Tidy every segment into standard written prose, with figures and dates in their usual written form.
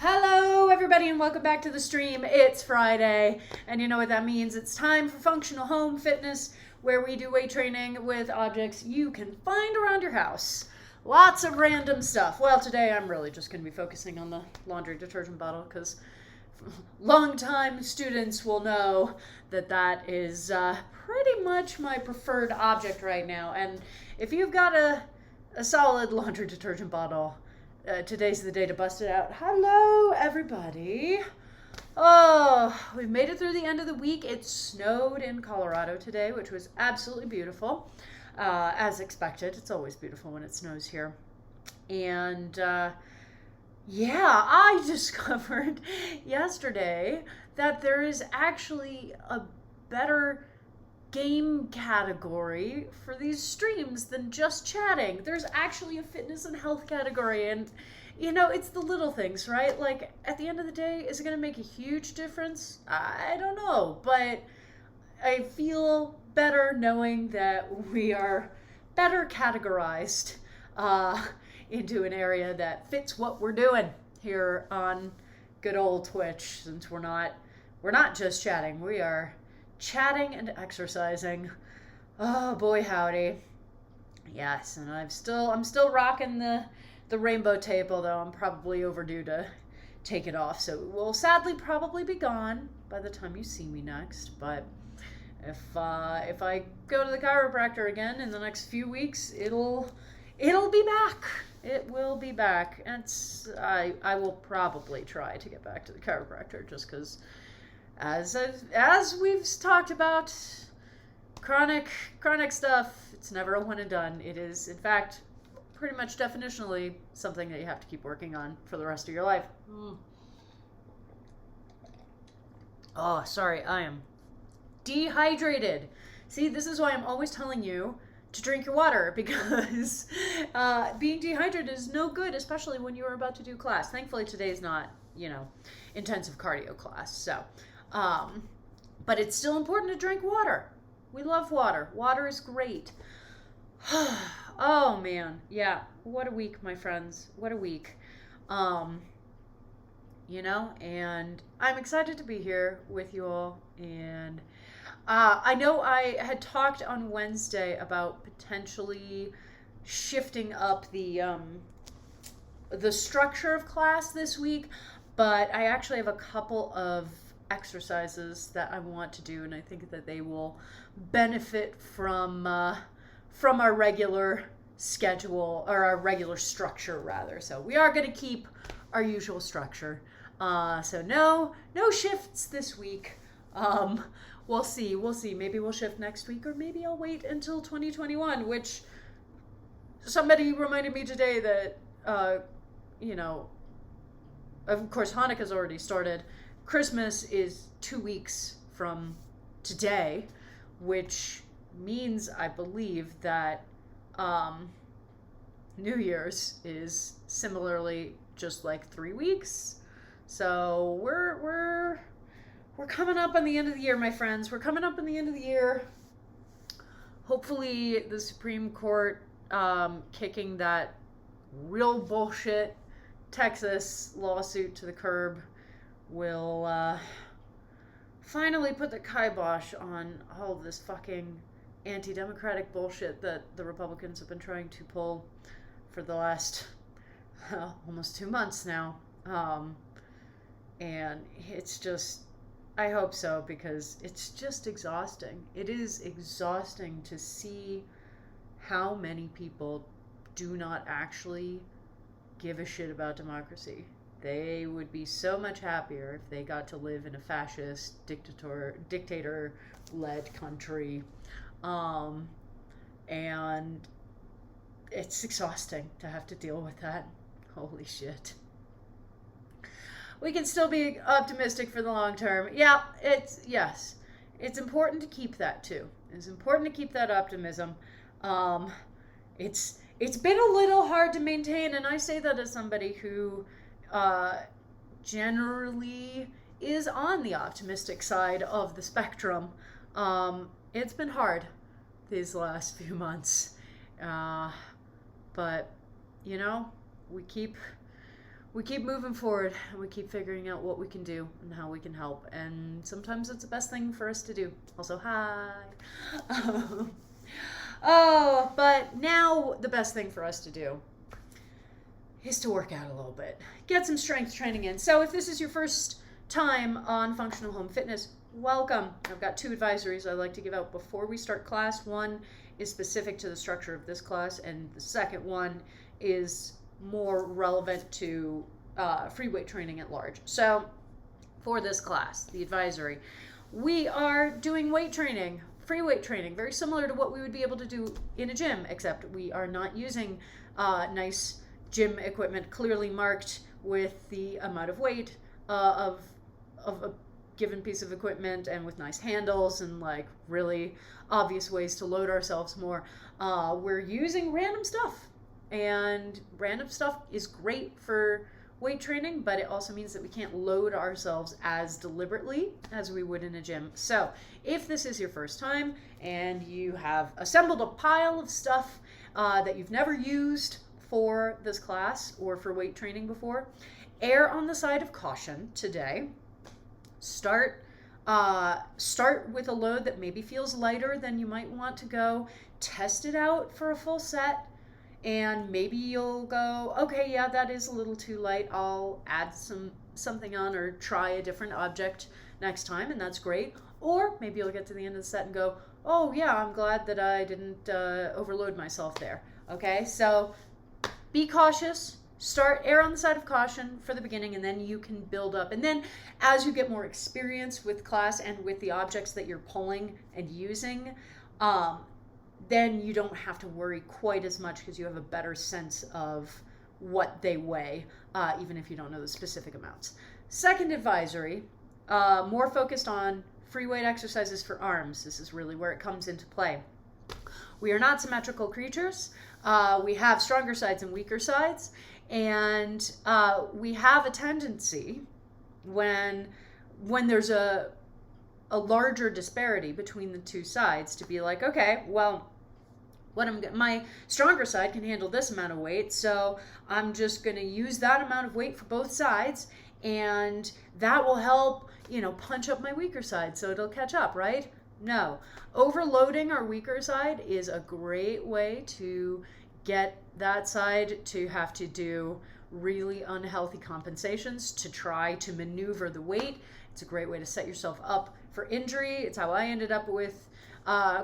Hello, everybody, and welcome back to the stream. It's Friday, and you know what that means. It's time for Functional Home Fitness, where we do weight training with objects you can find around your house. Lots of random stuff. Well, today I'm really just going to be focusing on the laundry detergent bottle because longtime students will know that that is pretty much my preferred object right now. And if you've got a solid laundry detergent bottle, today's the day to bust it out. Hello, everybody. Oh, we've made it through the end of the week. It snowed in Colorado today, which was absolutely beautiful, as expected. It's always beautiful when it snows here. And yeah, I discovered yesterday that there is actually a better game category for these streams than just chatting. There's actually a fitness and health category, and you know, it's the little things, right? Like, at the end of the day, is it going to make a huge difference? I don't know, but I feel better knowing that we are better categorized into an area that fits what we're doing here on good old Twitch, since we're not just chatting, we are chatting and exercising. Oh boy, howdy. Yes, and I'm still rocking the rainbow tape, although I'm probably overdue to take it off, so it will sadly probably be gone by the time you see me next. But if I go to the chiropractor again in the next few weeks, it'll be back. It will be back. And I will probably try to get back to the chiropractor just because, as we've talked about, chronic stuff, it's never a one and done. It is, in fact, pretty much definitionally something that you have to keep working on for the rest of your life. Oh, sorry, I am dehydrated. See, this is why I'm always telling you to drink your water, because being dehydrated is no good, especially when you're about to do class. Thankfully, today is not, intensive cardio class, so but it's still important to drink water. We love water. Water is great. Oh man, yeah, what a week, my friends. What a week. And I'm excited to be here with you all. And I know I had talked on Wednesday about potentially shifting up the structure of class this week, but I actually have a couple of exercises that I want to do, and I think that they will benefit from our regular schedule, or our regular structure rather. So we are going to keep our usual structure. So no shifts this week. We'll see. Maybe we'll shift next week, or maybe I'll wait until 2021, which somebody reminded me today that, of course, Hanukkah's already started. Christmas is 2 weeks from today, which means, I believe, that New Year's is similarly just like 3 weeks. So we're coming up on the end of the year, my friends. We're coming up on the end of the year. Hopefully the Supreme Court kicking that real bullshit Texas lawsuit to the curb will finally put the kibosh on all of this fucking anti-democratic bullshit that the Republicans have been trying to pull for the last almost 2 months now. And it's just, I hope so, because it's just exhausting. It is exhausting to see how many people do not actually give a shit about democracy. They would be so much happier if they got to live in a fascist, dictator-led country. And it's exhausting to have to deal with that. Holy shit. We can still be optimistic for the long term. Yeah, it's important to keep that too. It's important to keep that optimism. It's been a little hard to maintain, and I say that as somebody who generally is on the optimistic side of the spectrum. It's been hard these last few months, but we keep we keep moving forward and we keep figuring out what we can do and how we can help. And sometimes it's the best thing for us to do. Also, hi. Oh, but now the best thing for us to do is to work out a little bit. Get some strength training in. So if this is your first time on Functional Home Fitness, welcome. I've got 2 advisories I'd like to give out before we start class. One is specific to the structure of this class, and the second one is more relevant to free weight training at large. So for this class, the advisory, we are doing weight training, free weight training, very similar to what we would be able to do in a gym, except we are not using nice gym equipment clearly marked with the amount of weight of a given piece of equipment, and with nice handles and like really obvious ways to load ourselves more. We're using random stuff, and random stuff is great for weight training, but it also means that we can't load ourselves as deliberately as we would in a gym. So if this is your first time and you have assembled a pile of stuff that you've never used for this class or for weight training before, err on the side of caution today. Start with a load that maybe feels lighter than you might want to go. Test it out for a full set, and maybe you'll go, okay, yeah, that is a little too light. I'll add something on or try a different object next time, and that's great. Or maybe you'll get to the end of the set and go, oh yeah, I'm glad that I didn't overload myself there. Okay, so be cautious. Err on the side of caution for the beginning, and then you can build up. And then as you get more experience with class and with the objects that you're pulling and using, then you don't have to worry quite as much because you have a better sense of what they weigh, even if you don't know the specific amounts. Second advisory, more focused on free weight exercises for arms. This is really where it comes into play. We are not symmetrical creatures. We have stronger sides and weaker sides. And we have a tendency when there's a larger disparity between the two sides to be like, okay, well, my stronger side can handle this amount of weight, so I'm just going to use that amount of weight for both sides, and that will help, punch up my weaker side so it'll catch up, right? No. Overloading our weaker side is a great way to get that side to have to do really unhealthy compensations to try to maneuver the weight. It's a great way to set yourself up for injury. It's how I ended up with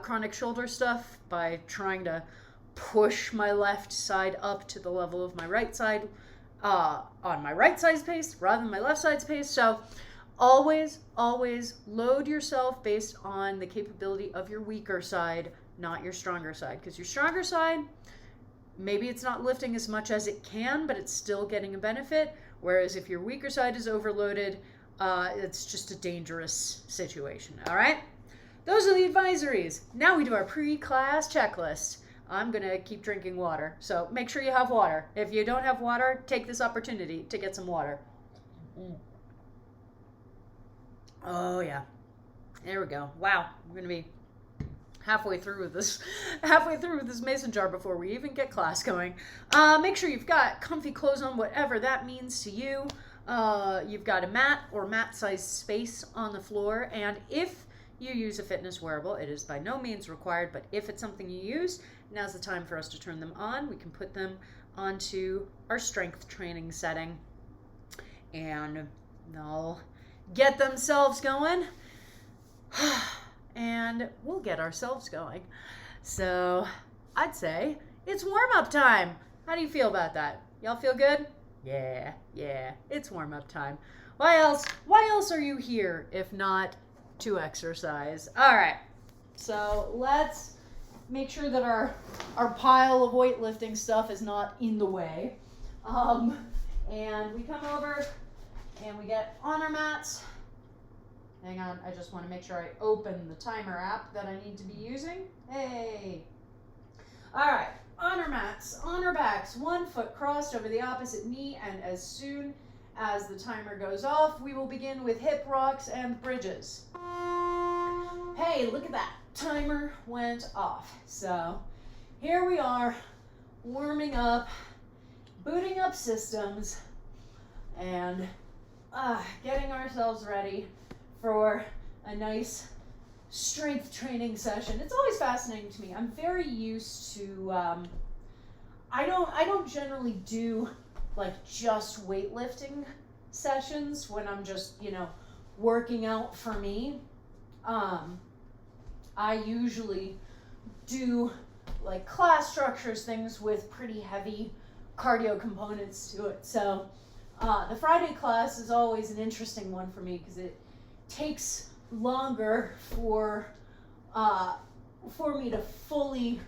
chronic shoulder stuff, by trying to push my left side up to the level of my right side on my right side's pace rather than my left side's pace. So always load yourself based on the capability of your weaker side, not your stronger side, because your stronger side, maybe it's not lifting as much as it can, but it's still getting a benefit. Whereas if your weaker side is overloaded, it's just a dangerous situation. All right? Those are the advisories. Now we do our pre-class checklist. I'm going to keep drinking water, so make sure you have water. If you don't have water, take this opportunity to get some water. Oh, yeah. There we go. Wow. I'm going to be halfway through with this mason jar before we even get class going. Make sure you've got comfy clothes on, whatever that means to you. You've got a mat or mat-sized space on the floor, and if you use a fitness wearable, it is by no means required, but if it's something you use, now's the time for us to turn them on. We can put them onto our strength training setting, and they'll get themselves going. And we'll get ourselves going. So I'd say it's warm-up time. How do you feel about that? Y'all feel good? Yeah, it's warm-up time. Why else are you here if not to exercise? All right, so let's make sure that our pile of weightlifting stuff is not in the way. And we come over and we get on our mats. Hang on, I just want to make sure I open the timer app that I need to be using. Hey! All right, on our mats, on our backs, 1 foot crossed over the opposite knee, and as soon as the timer goes off, we will begin with hip rocks and bridges. Hey, look at that. Timer went off. So here we are, warming up, booting up systems. and getting ourselves ready for a nice strength training session. It's always fascinating to me. I'm very used to, I don't generally do like just weightlifting sessions when I'm just, working out for me. I usually do like class structures, things with pretty heavy cardio components to it. So the Friday class is always an interesting one for me because it takes longer for me to fully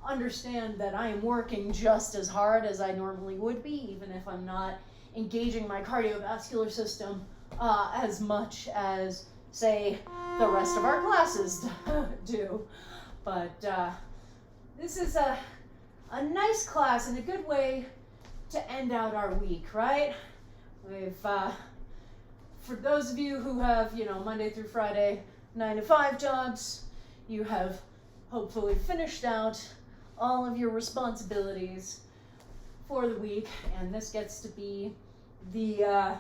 understand that I am working just as hard as I normally would be, even if I'm not engaging my cardiovascular system as much as, say, the rest of our classes do. But this is a nice class and a good way to end out our week, right? We've, for those of you who have, Monday through Friday, 9 to 5 jobs, you have hopefully finished out all of your responsibilities for the week, and this gets to be the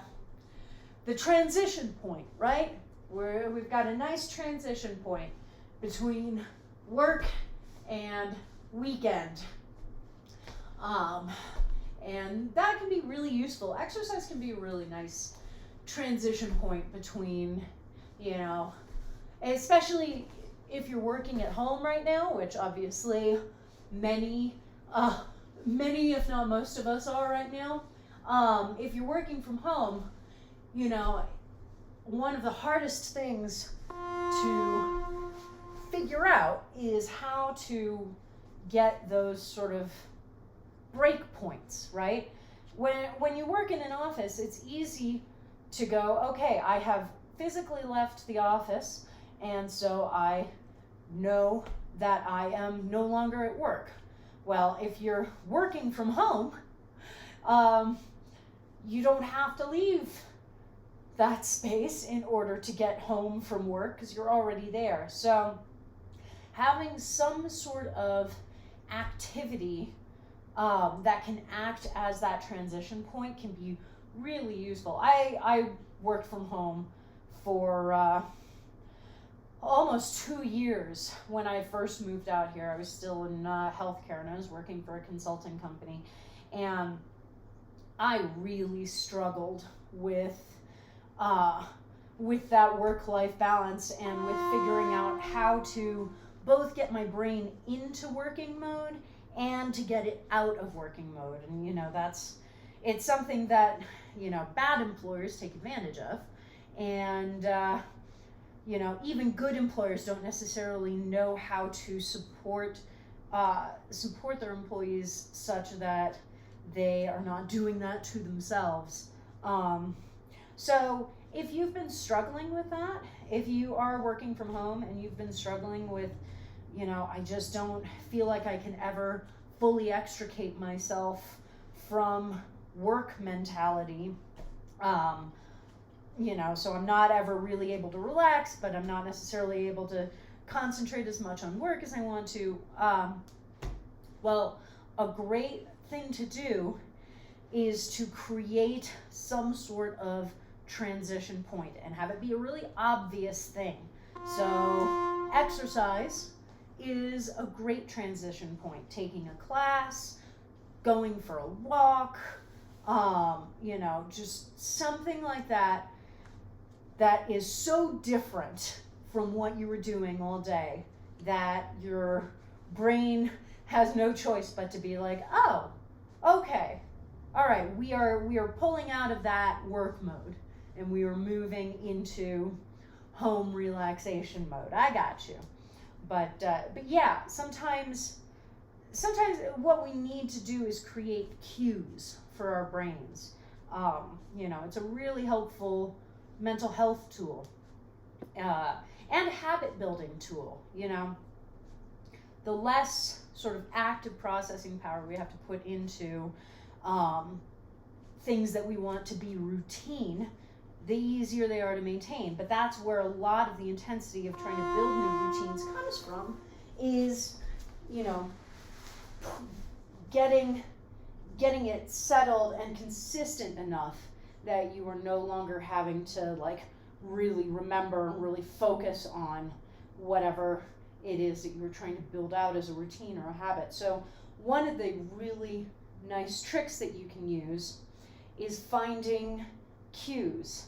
transition point, right? Where we've got a nice transition point between work and weekend. And that can be really useful. Exercise can be a really nice transition point between, especially if you're working at home right now, which obviously many if not most of us are right now. If you're working from home, one of the hardest things to figure out is how to get those sort of break points, right? When you work in an office, it's easy to go, okay, I have physically left the office, and so I know that I am no longer at work. Well, if you're working from home, you don't have to leave that space in order to get home from work because you're already there. So having some sort of activity that can act as that transition point can be really useful. I worked from home for almost 2 years when I first moved out here. I was still in healthcare and I was working for a consulting company, and I really struggled with that work-life balance and with figuring out how to both get my brain into working mode and to get it out of working mode. And it's something that bad employers take advantage of, and even good employers don't necessarily know how to support their employees such that they are not doing that to themselves. So if you've been struggling with that, if you are working from home and you've been struggling with, I just don't feel like I can ever fully extricate myself from work mentality, so I'm not ever really able to relax, but I'm not necessarily able to concentrate as much on work as I want to. Well, a great thing to do is to create some sort of transition point and have it be a really obvious thing. So exercise is a great transition point. Taking a class, going for a walk, just something like that is so different from what you were doing all day that your brain has no choice but to be like, oh, okay, all right, we are pulling out of that work mode and we are moving into home relaxation mode. I got you. But yeah, sometimes what we need to do is create cues for our brains. It's a really helpful mental health tool and habit building tool. The less sort of active processing power we have to put into things that we want to be routine, the easier they are to maintain. But that's where a lot of the intensity of trying to build new routines comes from, is, getting it settled and consistent enough that you are no longer having to like really remember and really focus on whatever it is that you're trying to build out as a routine or a habit. So one of the really nice tricks that you can use is finding cues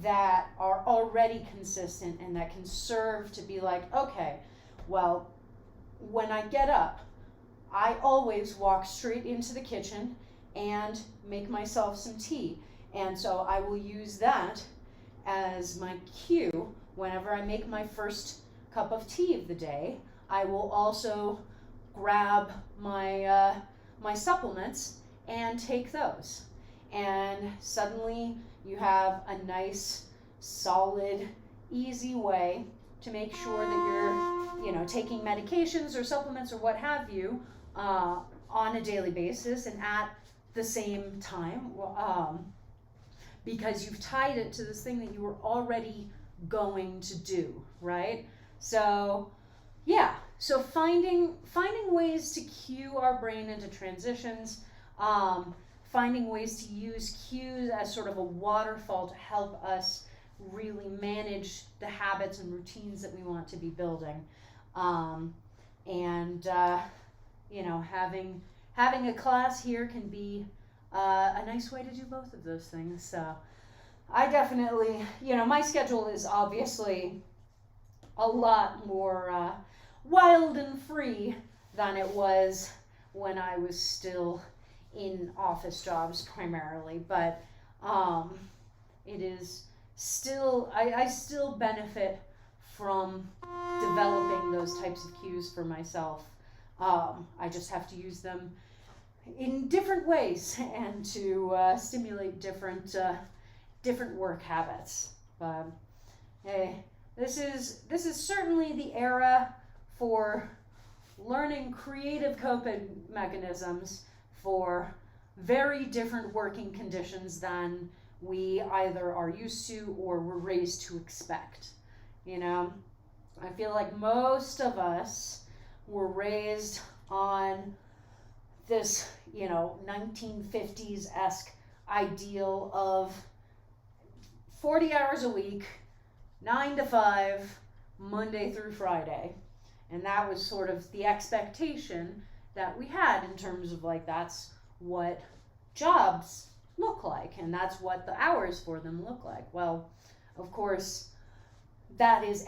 that are already consistent and that can serve to be like, okay, well, when I get up, I always walk straight into the kitchen and make myself some tea. And so I will use that as my cue whenever I make my first cup of tea of the day. I will also grab my my supplements and take those. And suddenly you have a nice, solid, easy way to make sure that you're, taking medications or supplements or what have you on a daily basis and at the same time, because you've tied it to this thing that you were already going to do, right? So, yeah. So finding ways to cue our brain into transitions, finding ways to use cues as sort of a waterfall to help us really manage the habits and routines that we want to be building. Having a class here can be a nice way to do both of those things. So I definitely, my schedule is obviously a lot more wild and free than it was when I was still in office jobs primarily, but it is still, I still benefit from developing those types of cues for myself. I just have to use them in different ways and to stimulate different work habits. But hey, this is certainly the era for learning creative coping mechanisms for very different working conditions than we either are used to or were raised to expect. I feel like most of us were raised on this, 1950s-esque ideal of 40 hours a week, 9 to 5, Monday through Friday. And that was sort of the expectation that we had in terms of like, that's what jobs look like and that's what the hours for them look like. Well, of course, that is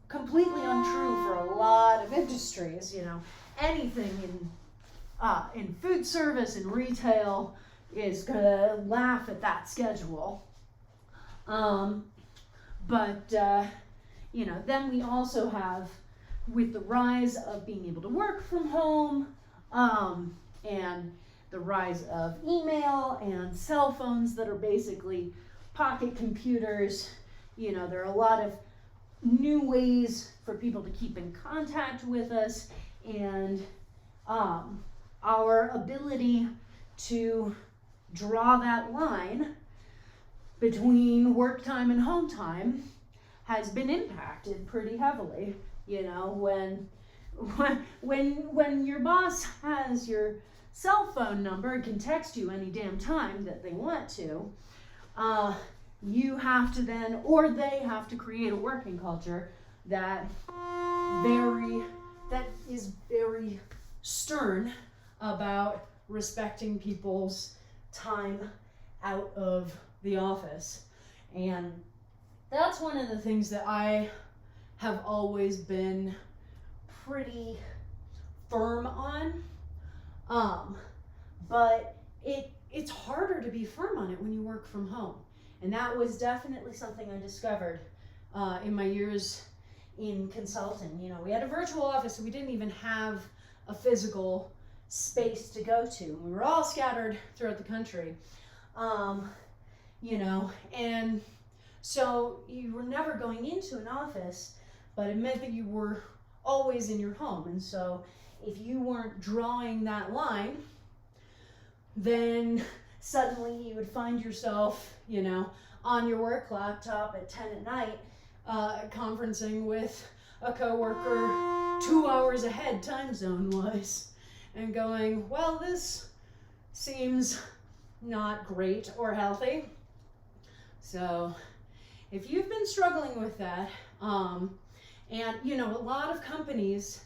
completely untrue for a lot of industries. Anything in food service and retail is gonna laugh at that schedule. But then we also have, with the rise of being able to work from home, and the rise of email and cell phones that are basically pocket computers, there are a lot of new ways for people to keep in contact with us, and our ability to draw that line between work time and home time has been impacted pretty heavily. When your boss has your cell phone number and can text you any damn time that they want to, you have to then, or they have to create a working culture that is very stern about respecting people's time out of the office. And that's one of the things that I have always been pretty firm on. But it's harder to be firm on it when you work from home. And that was definitely something I discovered in my years in consulting. We had a virtual office, so we didn't even have a physical space to go to. We were all scattered throughout the country. And so you were never going into an office, but it meant that you were always in your home. And so if you weren't drawing that line, then suddenly you would find yourself, on your work laptop at 10 at night, conferencing with a coworker 2 hours ahead time zone wise, and going, well, this seems not great or healthy. So if you've been struggling with that, and you know, a lot of companies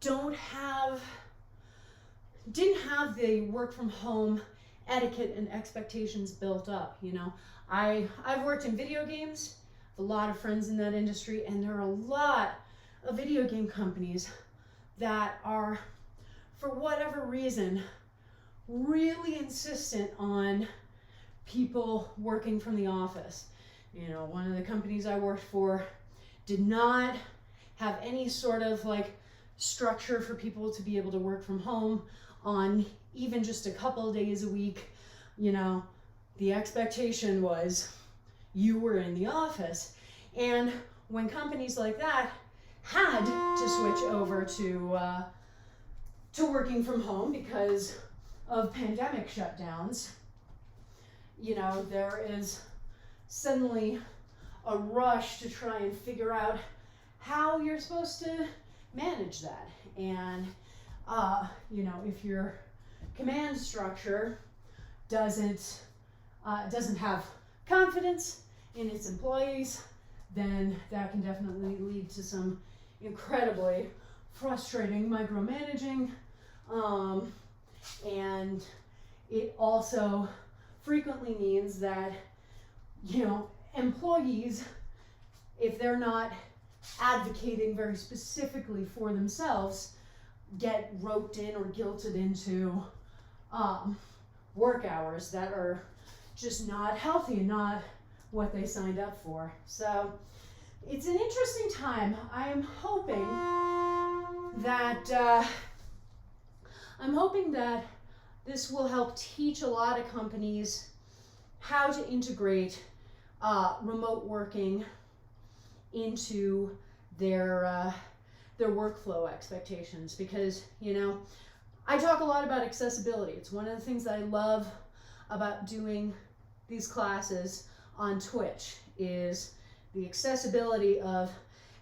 didn't have the work from home etiquette and expectations built up. You know, I've worked in video games, a lot of friends in that industry, and there are a lot of video game companies that are, for whatever reason, really insistent on people working from the office. You know, one of the companies I worked for did not have any sort of like structure for people to be able to work from home on even just a couple of days a week. You know, the expectation was you were in the office. And when companies like that had to switch over to working from home because of pandemic shutdowns, you know, there is suddenly a rush to try and figure out how you're supposed to manage that. And, you know, if your command structure doesn't have confidence in its employees, then that can definitely lead to some incredibly frustrating micromanaging. And it also frequently means that, you know, employees, if they're not advocating very specifically for themselves, get roped in or guilted into work hours that are just not healthy and not what they signed up for. So it's an interesting time. I'm hoping that this will help teach a lot of companies how to integrate remote working into their workflow expectations. Because, you know, I talk a lot about accessibility. It's one of the things that I love about doing these classes on Twitch, is the accessibility of,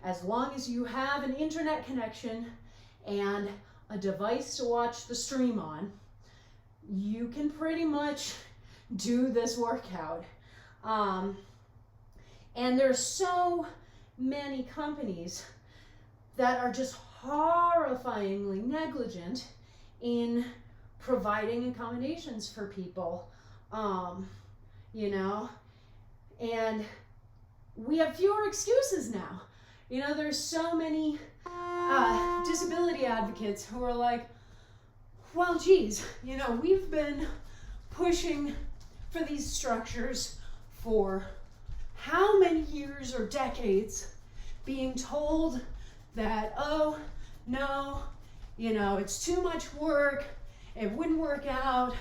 as long as you have an internet connection and a device to watch the stream on, you can pretty much do this workout. And there's so many companies that are just horrifyingly negligent in providing accommodations for people, you know, and we have fewer excuses now. You know, there's so many disability advocates who are like, well, geez, you know, we've been pushing for these structures for how many years or decades, being told that, oh, no, you know, it's too much work, it wouldn't work out,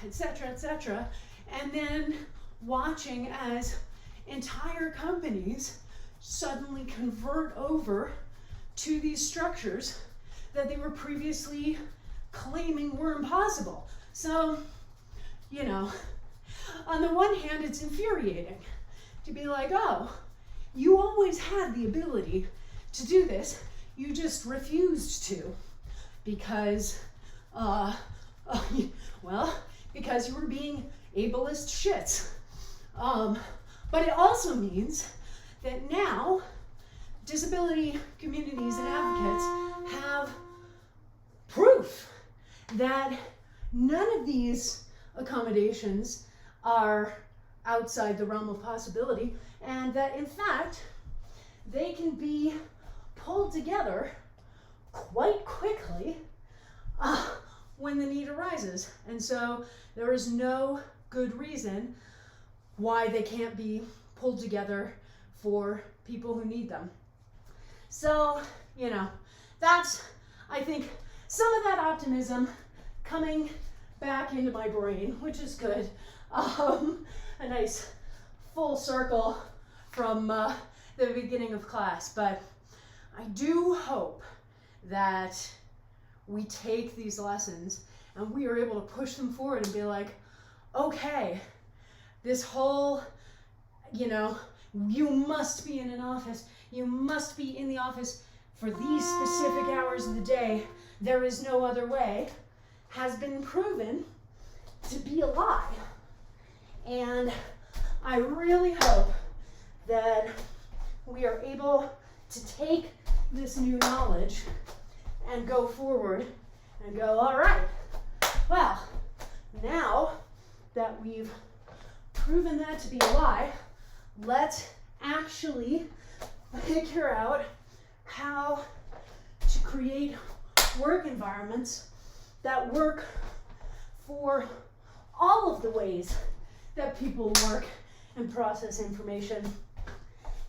etc., etc. And then watching as entire companies suddenly convert over to these structures that they were previously claiming were impossible. So, you know, on the one hand, it's infuriating to be like, oh, you always had the ability to do this, you just refused to because, well, because you were being ableist shits. But it also means that now disability communities and advocates have proof that none of these accommodations are outside the realm of possibility, and that in fact they can be pulled together quite quickly when the need arises. And so there is no good reason why they can't be pulled together for people who need them. So, you know, that's, I think, some of that optimism coming back into my brain, which is good. A nice full circle from the beginning of class. But I do hope that we take these lessons and we are able to push them forward and be like, okay, this whole, you know, you must be in an office, you must be in the office for these specific hours of the day, there is no other way, has been proven to be a lie. And I really hope that we are able to take this new knowledge and go forward and go, all right, well, now that we've proven that to be a lie, let's actually figure out how to create work environments that work for all of the ways that people work and process information,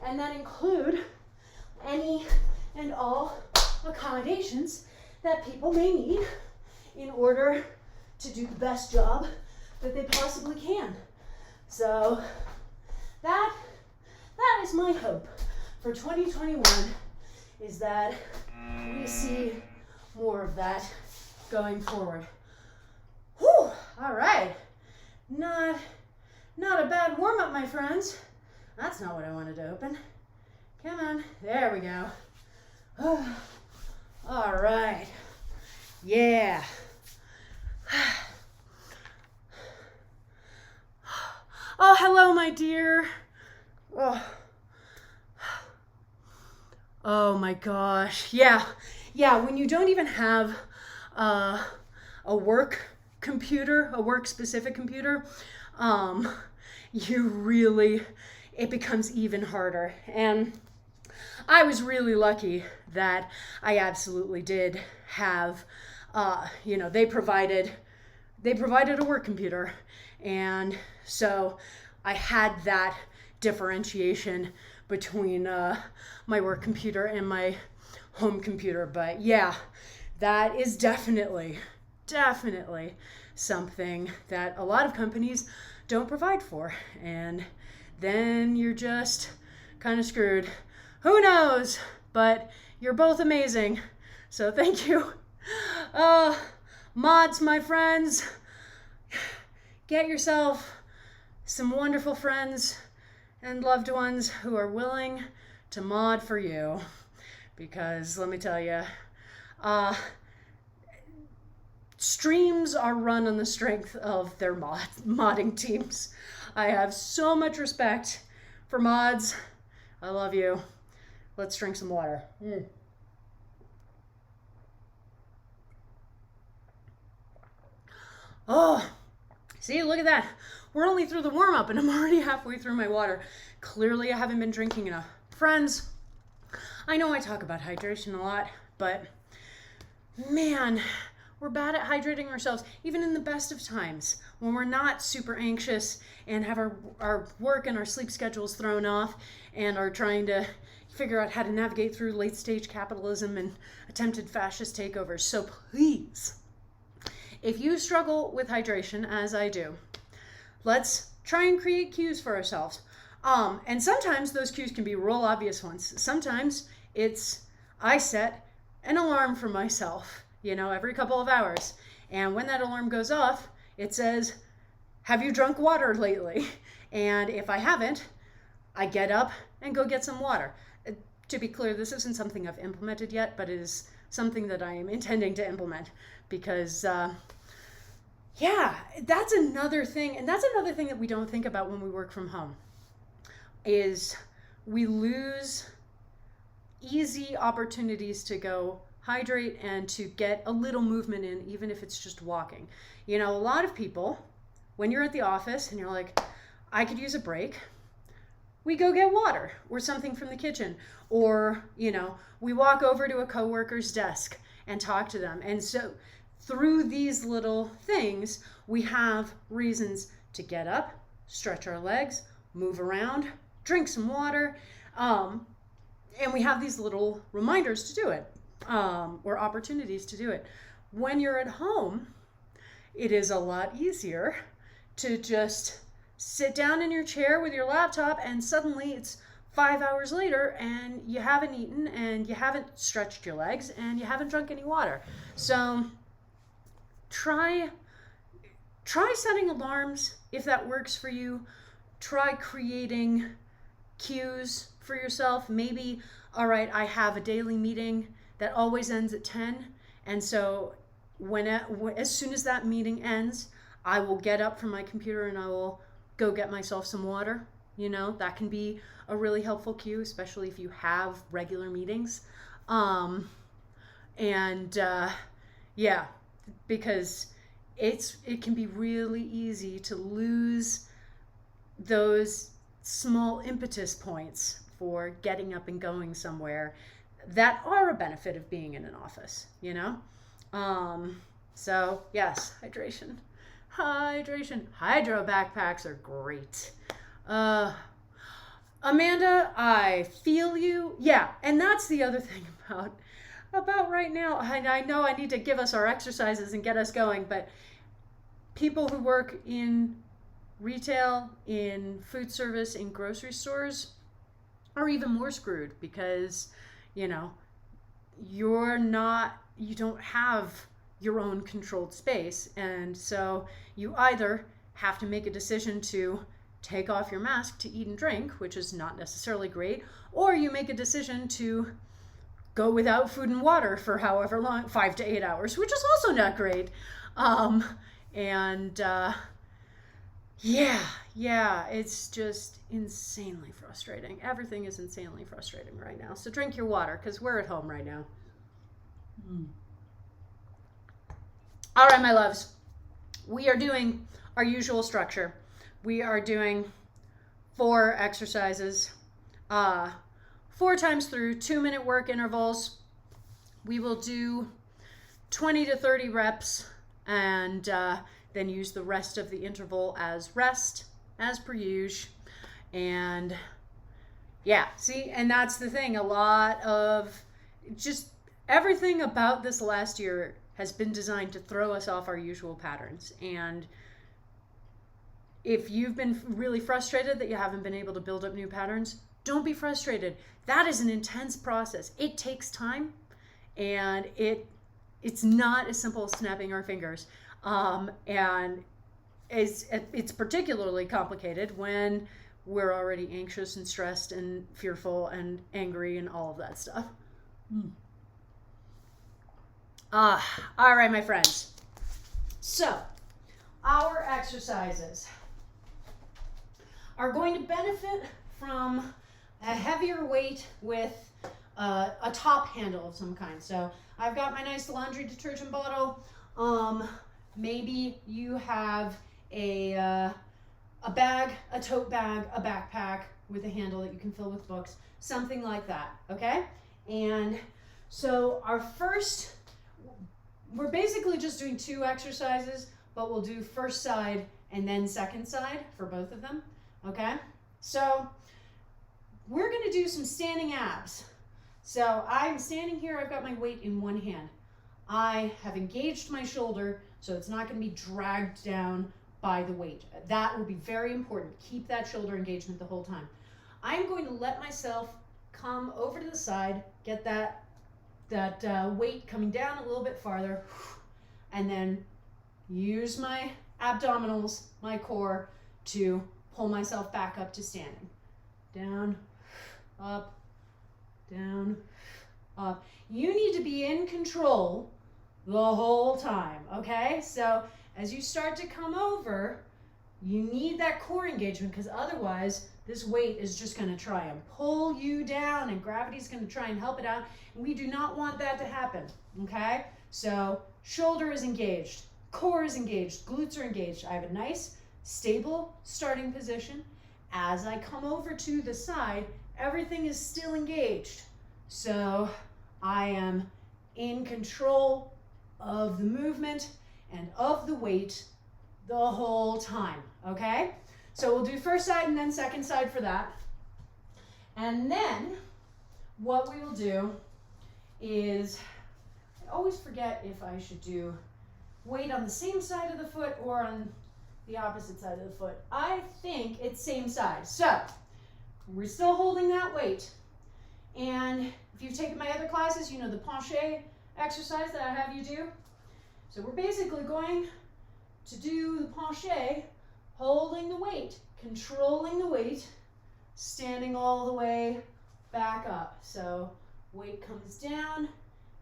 and that include any and all accommodations that people may need in order to do the best job that they possibly can. So that is my hope for 2021, is that we see more of that going forward. Whew, all right. Not a bad warm-up, my friends. That's not what I wanted to open. Come on, there we go. All right, yeah. Oh, hello, my dear. Oh my gosh, yeah, when you don't even have a work computer, a work-specific computer, it becomes even harder. And I was really lucky that I absolutely did have, they provided a work computer. And so I had that differentiation between my work computer and my home computer. But yeah, that is definitely something that a lot of companies don't provide for. And then you're just kind of screwed. Who knows? But you're both amazing. So thank you. Mods, my friends, get yourself some wonderful friends and loved ones who are willing to mod for you. Because let me tell you, streams are run on the strength of their modding teams. I have so much respect for mods. I love you. Let's drink some water. Oh, see, look at that. We're only through the warm-up and I'm already halfway through my water. Clearly I haven't been drinking enough. Friends, I know I talk about hydration a lot, but man, we're bad at hydrating ourselves, even in the best of times, when we're not super anxious and have our work and our sleep schedules thrown off and are trying to figure out how to navigate through late-stage capitalism and attempted fascist takeovers. So please, if you struggle with hydration, as I do, let's try and create cues for ourselves. And sometimes those cues can be real obvious ones. Sometimes I set an alarm for myself, every couple of hours. And when that alarm goes off, it says, have you drunk water lately? And if I haven't, I get up and go get some water. To be clear, this isn't something I've implemented yet, but it is something that I am intending to implement because, that's another thing. And that's another thing that we don't think about when we work from home, is we lose easy opportunities to go hydrate and to get a little movement in, even if it's just walking. A lot of people, when you're at the office and you're like, I could use a break, we go get water or something from the kitchen, or, we walk over to a coworker's desk and talk to them. And so through these little things, we have reasons to get up, stretch our legs, move around, drink some water, and we have these little reminders to do it, or opportunities to do it. When you're at home, it is a lot easier to just sit down in your chair with your laptop and suddenly it's 5 hours later and you haven't eaten and you haven't stretched your legs and you haven't drunk any water. So try setting alarms if that works for you. Try creating cues for yourself. Maybe, all right, I have a daily meeting that always ends at 10. And so as soon as that meeting ends, I will get up from my computer and I will go get myself some water. That can be a really helpful cue, especially if you have regular meetings. Yeah, because it can be really easy to lose those small impetus points for getting up and going somewhere that are a benefit of being in an office, So yes, hydration. Hydro backpacks are great. Amanda, I feel you. Yeah, and that's the other thing about right now. I know I need to give us our exercises and get us going, but people who work in retail, in food service, in grocery stores are even more screwed because, you don't have your own controlled space. And so you either have to make a decision to take off your mask to eat and drink, which is not necessarily great, or you make a decision to go without food and water for however long, 5 to 8 hours, which is also not great. Yeah, it's just insanely frustrating. Everything is insanely frustrating right now. So drink your water, because we're at home right now. All right, my loves. We are doing our usual structure. We are doing 4 exercises, 4 times through 2-minute work intervals. We will do 20 to 30 reps and then use the rest of the interval as rest, as per usual. And yeah, see, and that's the thing. A lot of just everything about this last year has been designed to throw us off our usual patterns. And if you've been really frustrated that you haven't been able to build up new patterns, don't be frustrated. That is an intense process. It takes time, and it's not as simple as snapping our fingers. And it's particularly complicated when we're already anxious and stressed and fearful and angry and all of that stuff. All right, my friends. So, our exercises are going to benefit from a heavier weight with a top handle of some kind. So, I've got my nice laundry detergent bottle. Maybe you have a bag, a tote bag, a backpack with a handle that you can fill with books, something like that, okay? And so we're basically just doing 2 exercises, but we'll do first side and then second side for both of them, okay? So we're gonna do some standing abs. So I'm standing here, I've got my weight in one hand. I have engaged my shoulder, so it's not gonna be dragged down by the weight. That will be very important. Keep that shoulder engagement the whole time. I'm going to let myself come over to the side, get that weight coming down a little bit farther, and then use my abdominals, my core, to pull myself back up to standing. Down, up, down, up. You need to be in control the whole time, okay? So as you start to come over, you need that core engagement, because otherwise this weight is just going to try and pull you down, and gravity's going to try and help it out, and we do not want that to happen, okay? So shoulder is engaged, core is engaged, glutes are engaged. I have a nice stable starting position. As I come over to the side, everything is still engaged. So I am in control of the movement and of the weight the whole time, okay? So we'll do first side and then second side for that. And then what we will do is, I always forget if I should do weight on the same side of the foot or on the opposite side of the foot. I think it's same side. So we're still holding that weight. And if you've taken my other classes, you know the penché exercise that I have you do. So we're basically going to do the penché, holding the weight, controlling the weight, standing all the way back up. So weight comes down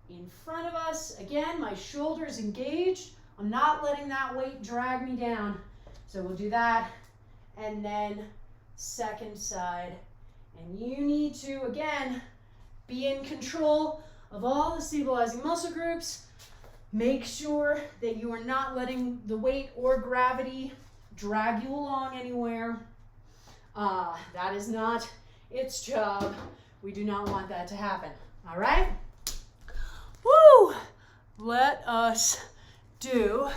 in front of us. Again, my shoulder's engaged. I'm not letting that weight drag me down. So we'll do that. and then second side. And you need to, again, be in control of all the stabilizing muscle groups. Make sure that you are not letting the weight or gravity drag you along anywhere. That is not its job. We do not want that to happen. All right? Woo! Let us do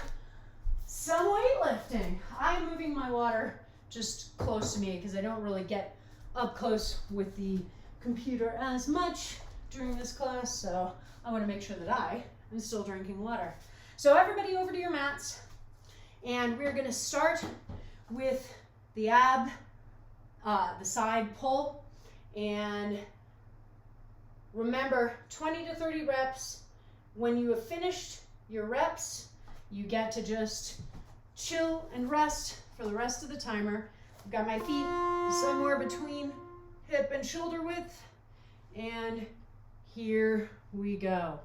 some weightlifting. I am moving my water just close to me because I don't really get up close with the computer as much during this class, so I want to make sure that I am still drinking water. So everybody over to your mats, and we're going to start with the the side pull, and remember 20 to 30 reps. When you have finished your reps, you get to just chill and rest for the rest of the timer. I've got my feet somewhere between hip and shoulder width, and here we go.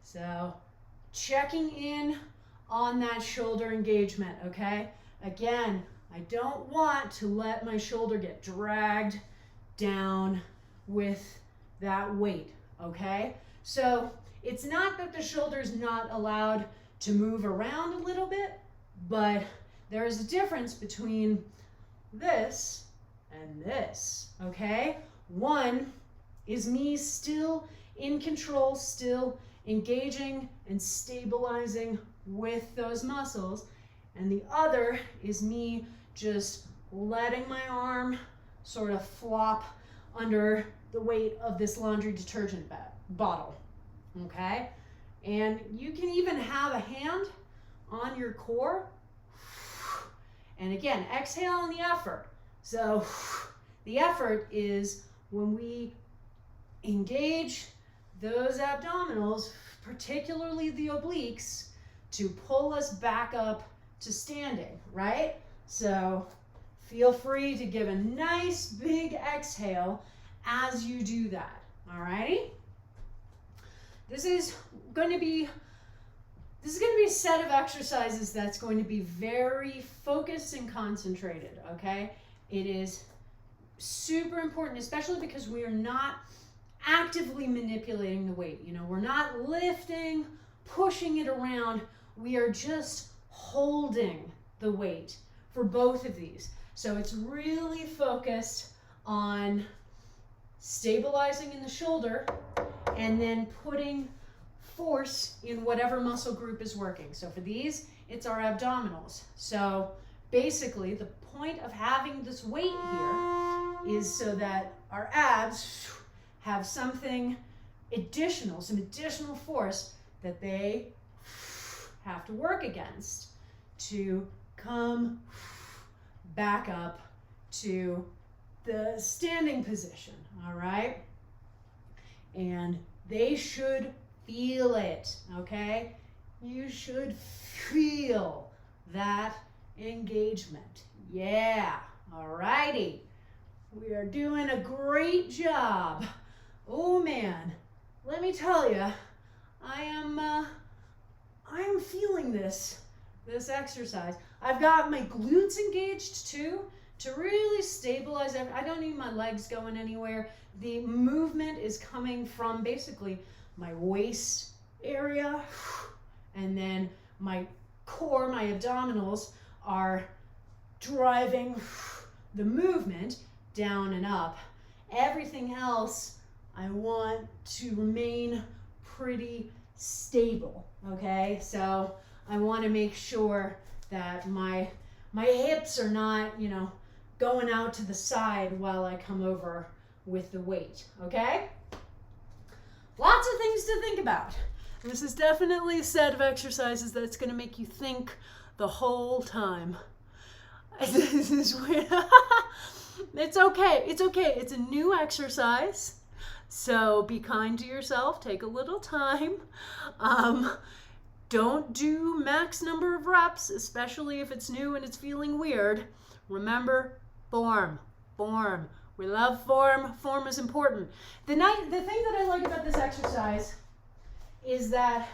So checking in on that shoulder engagement, okay? Again, I don't want to let my shoulder get dragged down with that weight, okay? So it's not that the shoulder is not allowed to move around a little bit, but there is a difference between this and this, okay? One is me still in control, still engaging and stabilizing with those muscles, and the other is me just letting my arm sort of flop under the weight of this laundry detergent bottle, okay? And you can even have a hand on your core, and again, exhale on the effort. So the effort is when we engage those abdominals, particularly the obliques, to pull us back up to standing, right? So feel free to give a nice big exhale as you do that, all righty? This is going to be a set of exercises that's going to be very focused and concentrated, okay? It is super important, especially because we are not actively manipulating the weight. You know, we're not lifting, pushing it around. We are just holding the weight for both of these. So it's really focused on stabilizing in the shoulder and then putting force in whatever muscle group is working. So for these, it's our abdominals. So basically, the point of having this weight here is so that our abs have something additional, some additional force that they have to work against to come back up to the standing position, all right? And they should feel it, okay? You should feel that engagement. Yeah, all righty. We are doing a great job. Oh man, let me tell you, I am feeling this exercise. I've got my glutes engaged too to really stabilize. I don't need my legs going anywhere. The movement is coming from basically my waist area, and then my core, my abdominals are driving the movement down and up. Everything else I want to remain pretty stable, okay? So I want to make sure that my hips are not, you know, going out to the side while I come over with the weight, okay? Lots of things to think about. This is definitely a set of exercises that's going to make you think the whole time. This is weird. It's okay. It's okay. It's a new exercise. So be kind to yourself. Take a little time. Don't do max number of reps, especially if it's new and it's feeling weird. Remember, form. We love form. Form is important. The thing that I like about this exercise is that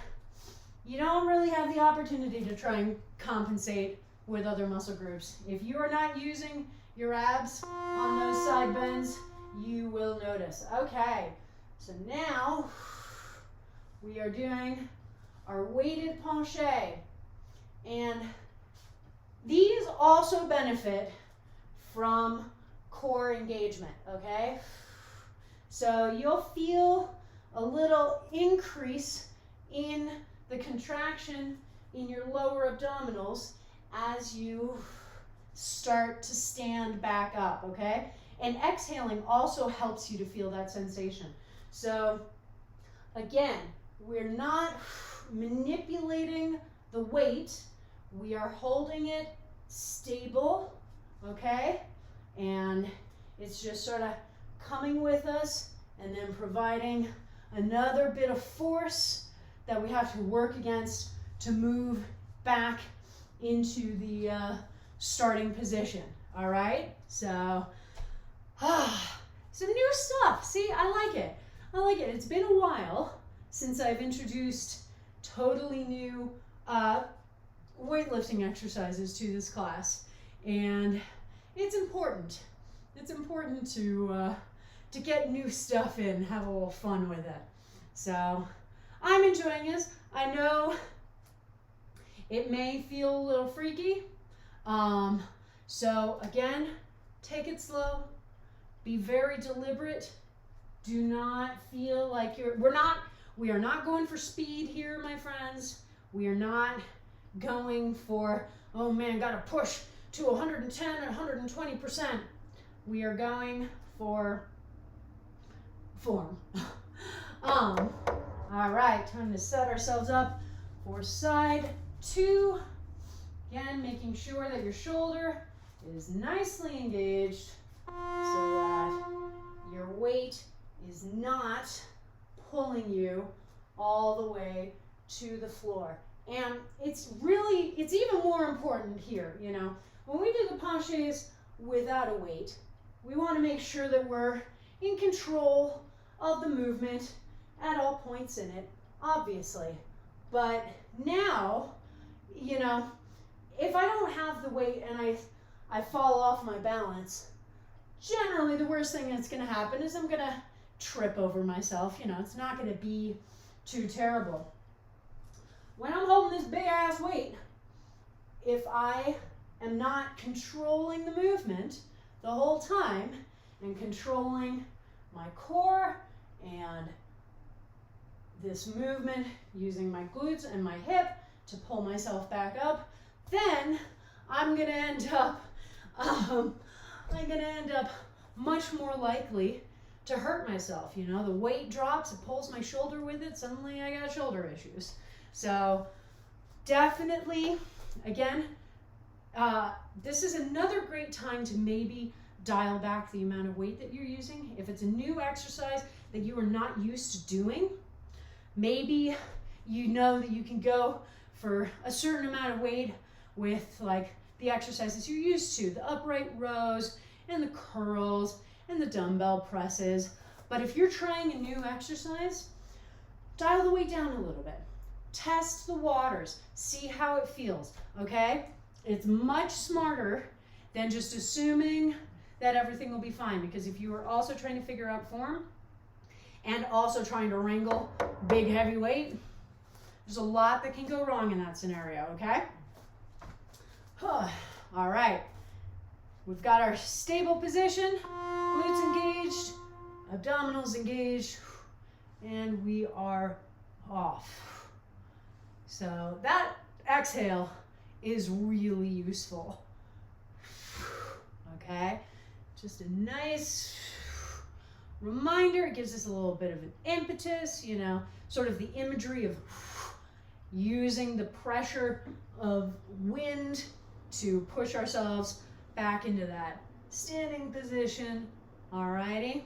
you don't really have the opportunity to try and compensate with other muscle groups. If you are not using your abs on those side bends, you will notice. Okay, so now we are doing our weighted penché. And these also benefit from core engagement, okay? So you'll feel a little increase in the contraction in your lower abdominals as you start to stand back up, okay? And exhaling also helps you to feel that sensation. So again, we're not manipulating the weight, we are holding it stable, okay? And it's just sort of coming with us and then providing another bit of force that we have to work against to move back into the starting position, all right? So, some new stuff. See, I like it. I like it. It's been a while since I've introduced totally new weightlifting exercises to this class, and it's important. It's important to get new stuff in, have a little fun with it. So I'm enjoying this. I know it may feel a little freaky. So again, take it slow. Be very deliberate. Do not feel like we are not going for speed here, my friends. We are not going for, oh man, gotta push to 110 and 120%. We are going for form. All right, time to set ourselves up for side 2. Again, making sure that your shoulder is nicely engaged so that your weight is not pulling you all the way to the floor. And it's even more important here, you know, when we do the penchés without a weight, we want to make sure that we're in control of the movement at all points in it, obviously. But now, you know, if I don't have the weight and I fall off my balance, generally the worst thing that's going to happen is I'm going to trip over myself. You know, it's not going to be too terrible. When I'm holding this big ass weight, if I am not controlling the movement the whole time and controlling my core and this movement using my glutes and my hip to pull myself back up, then I'm gonna end up much more likely to hurt myself. You know, the weight drops, it pulls my shoulder with it, suddenly I got shoulder issues. So definitely, again, this is another great time to maybe dial back the amount of weight that you're using. If it's a new exercise that you are not used to doing, maybe you know that you can go for a certain amount of weight with like the exercises you're used to, the upright rows and the curls and the dumbbell presses. But if you're trying a new exercise, dial the weight down a little bit. Test the waters, see how it feels, okay? It's much smarter than just assuming that everything will be fine, because if you are also trying to figure out form and also trying to wrangle big heavy weight, there's a lot that can go wrong in that scenario, okay? All right, we've got our stable position, glutes engaged, abdominals engaged, and we are off. So that exhale is really useful. Okay, just a nice reminder. It gives us a little bit of an impetus, you know, sort of the imagery of using the pressure of wind to push ourselves back into that standing position. Alrighty,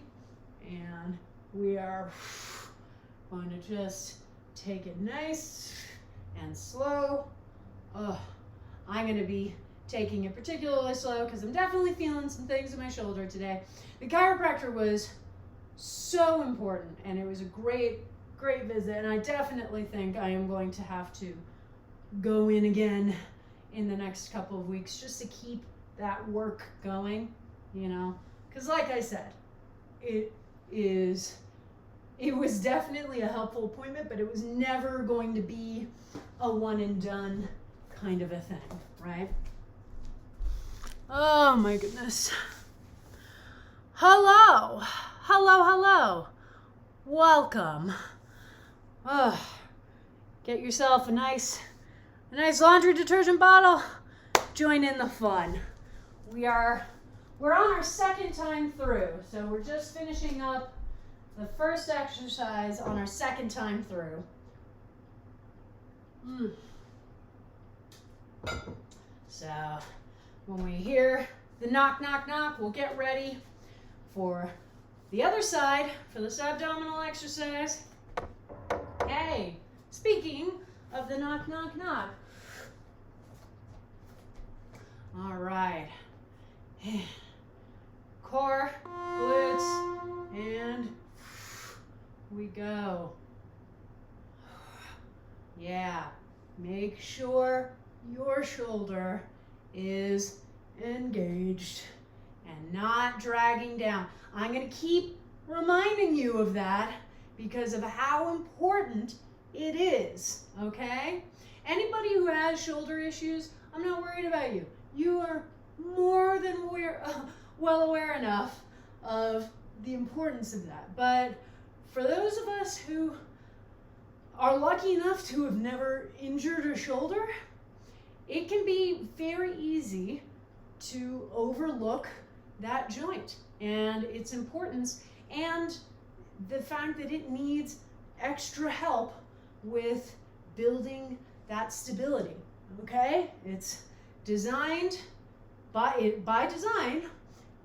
and we are going to just take it nice and slow. I'm going to be taking it particularly slow because I'm definitely feeling some things in my shoulder today. The chiropractor was so important, and it was a great visit, and I definitely think I am going to have to go in again in the next couple of weeks just to keep that work going, you know, because like I said, it was definitely a helpful appointment, but it was never going to be a one and done kind of a thing, right? Oh my goodness. Hello. Hello. Welcome. Oh, get yourself a nice laundry detergent bottle. Join in the fun. We're on our second time through, so we're just finishing up the first exercise on our second time through. So when we hear the knock, knock, knock, we'll get ready for the other side, for this abdominal exercise. Hey, speaking of the knock, knock, knock. All right. Core, glutes, and we go. Yeah, make sure your shoulder is engaged and not dragging down. I'm going to keep reminding you of that because of how important it is, okay? Anybody who has shoulder issues, I'm not worried about you. You are more than well aware enough of the importance of that. But for those of us who are lucky enough to have never injured a shoulder, it can be very easy to overlook that joint and its importance and the fact that it needs extra help with building that stability, okay? It's designed by design,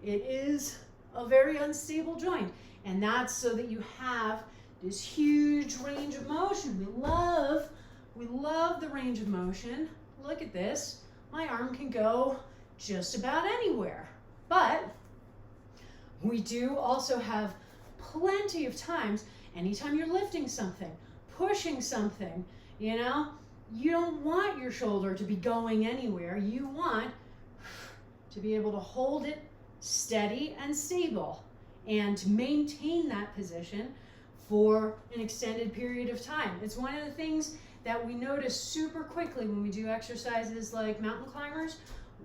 it is a very unstable joint, and that's so that you have this huge range of motion. We love the range of motion. Look at this. My arm can go just about anywhere. But we do also have plenty of times, anytime you're lifting something, pushing something, you know, you don't want your shoulder to be going anywhere. You want to be able to hold it steady and stable and to maintain that position for an extended period of time. It's one of the things that we notice super quickly when we do exercises like mountain climbers.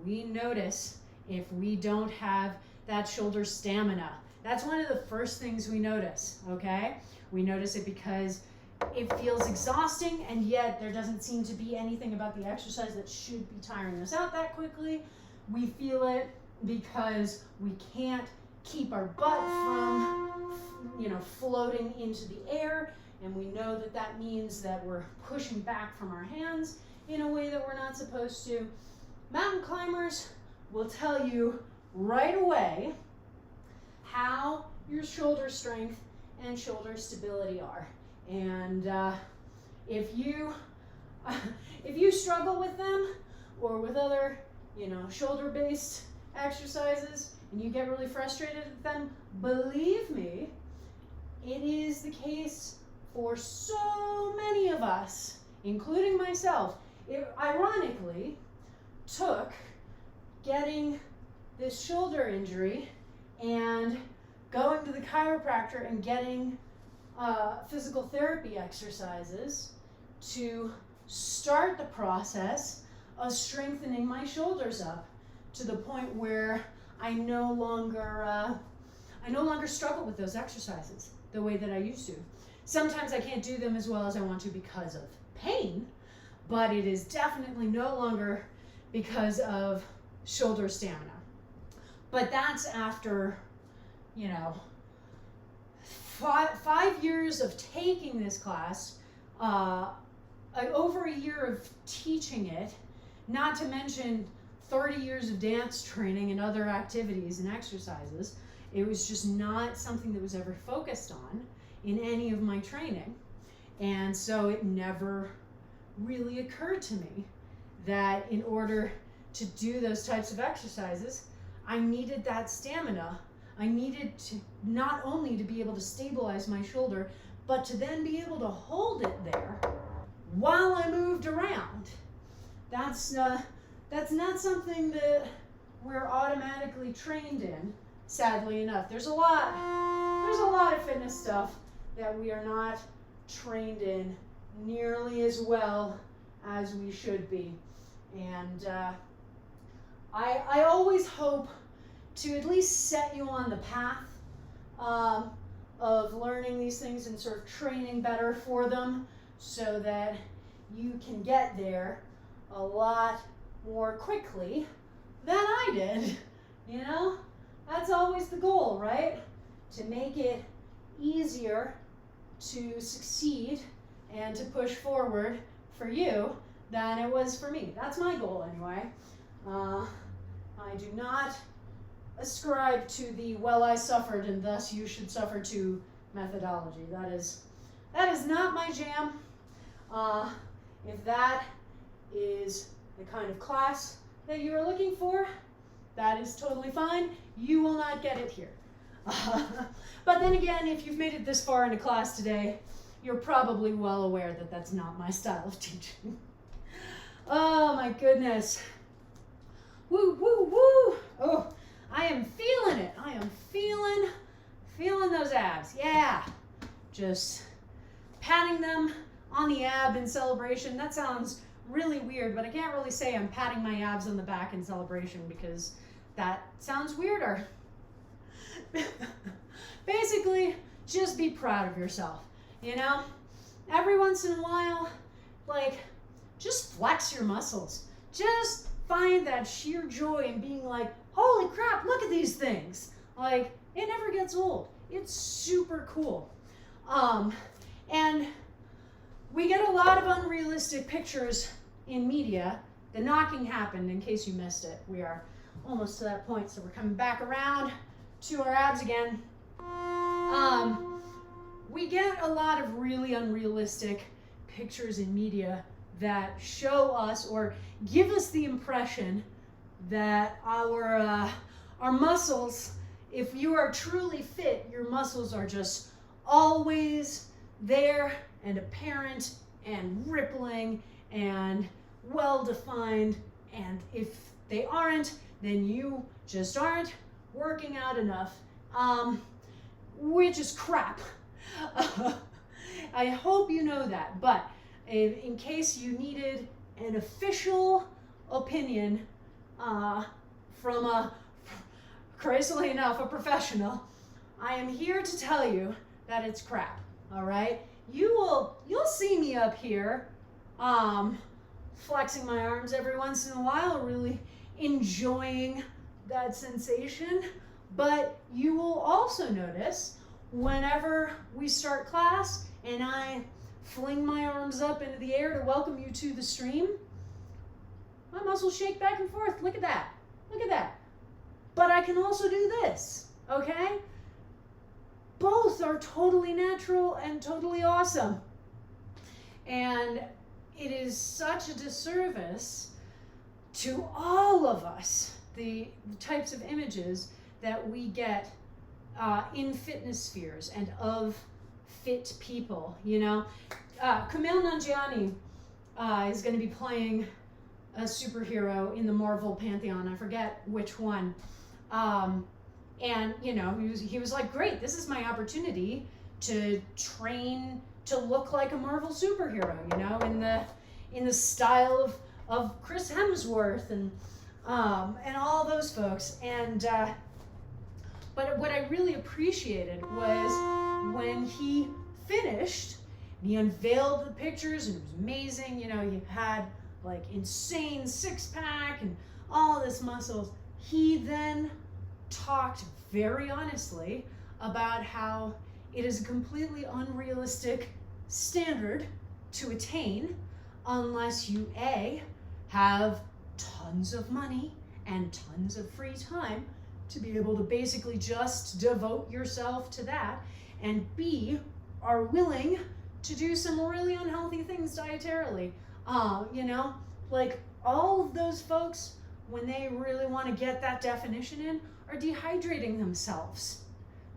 We notice if we don't have that shoulder stamina. That's one of the first things we notice, okay? We notice it because it feels exhausting, and yet there doesn't seem to be anything about the exercise that should be tiring us out that quickly. We feel it because we can't keep our butt from, you know, floating into the air, and we know that that means that we're pushing back from our hands in a way that we're not supposed to. Mountain climbers will tell you right away how your shoulder strength and shoulder stability are. And if you struggle with them or with other, you know, shoulder-based exercises and you get really frustrated with them, believe me, it is the case for so many of us, including myself. It ironically took getting this shoulder injury and going to the chiropractor and getting physical therapy exercises to start the process of strengthening my shoulders up to the point where I no longer struggle with those exercises the way that I used to. Sometimes I can't do them as well as I want to because of pain, but it is definitely no longer because of shoulder stamina. But that's after, you know, five years of taking this class, over a year of teaching it, not to mention 30 years of dance training and other activities and exercises. It was just not something that was ever focused on in any of my training. And so it never really occurred to me that in order to do those types of exercises, I needed that stamina. I needed to not only to be able to stabilize my shoulder, but to then be able to hold it there while I moved around. That's not something that we're automatically trained in, sadly enough. There's a lot of fitness stuff that we are not trained in nearly as well as we should be. And I always hope to at least set you on the path of learning these things and sort of training better for them so that you can get there a lot more quickly than I did. You know, that's always the goal, right? To make it easier to succeed and to push forward for you than it was for me. That's my goal anyway. I do not ascribe to the well, I suffered and thus you should suffer too methodology. That is not my jam. If that is the kind of class that you are looking for, that is totally fine. You will not get it here. But then again, if you've made it this far into class today, you're probably well aware that that's not my style of teaching. Oh my goodness. Woo, woo, woo. Oh, I am feeling it. I am feeling those abs. Yeah. Just patting them on the ab in celebration. That sounds really weird, but I can't really say I'm patting my abs on the back in celebration because that sounds weirder. Basically, just be proud of yourself, you know? Every once in a while, like, just flex your muscles. Just find that sheer joy in being like, holy crap, look at these things. Like, it never gets old. It's super cool. And we get a lot of unrealistic pictures in media. The knocking happened, in case you missed it. We are almost to that point, so we're coming back around to our abs again. We get a lot of really unrealistic pictures in media that show us or give us the impression that our muscles, if you are truly fit, your muscles are just always there and apparent and rippling and well-defined, and if they aren't, then you just aren't working out enough, which is crap. I hope you know that, but in case you needed an official opinion from a, crazily enough, a professional, I am here to tell you that it's crap, all right? You'll see me up here flexing my arms every once in a while, really enjoying that sensation, but you will also notice whenever we start class and I fling my arms up into the air to welcome you to the stream, my muscles shake back and forth. Look at that. Look at that. But I can also do this, okay? Both are totally natural and totally awesome. And it is such a disservice to all of us, the types of images that we get in fitness spheres and of fit people, you know. Kumail Nanjiani is going to be playing a superhero in the Marvel Pantheon. I forget which one. And, you know, he was like, great, this is my opportunity to train to look like a Marvel superhero, you know, in the style of Chris Hemsworth and all those folks. And but what I really appreciated was when he finished, and he unveiled the pictures, and it was amazing. You know, he had like insane six-pack and all this muscles. He then talked very honestly about how it is a completely unrealistic standard to attain unless you A, have tons of money and tons of free time to be able to basically just devote yourself to that, and B, are willing to do some really unhealthy things dietarily. You know, like all of those folks, when they really want to get that definition in, are dehydrating themselves,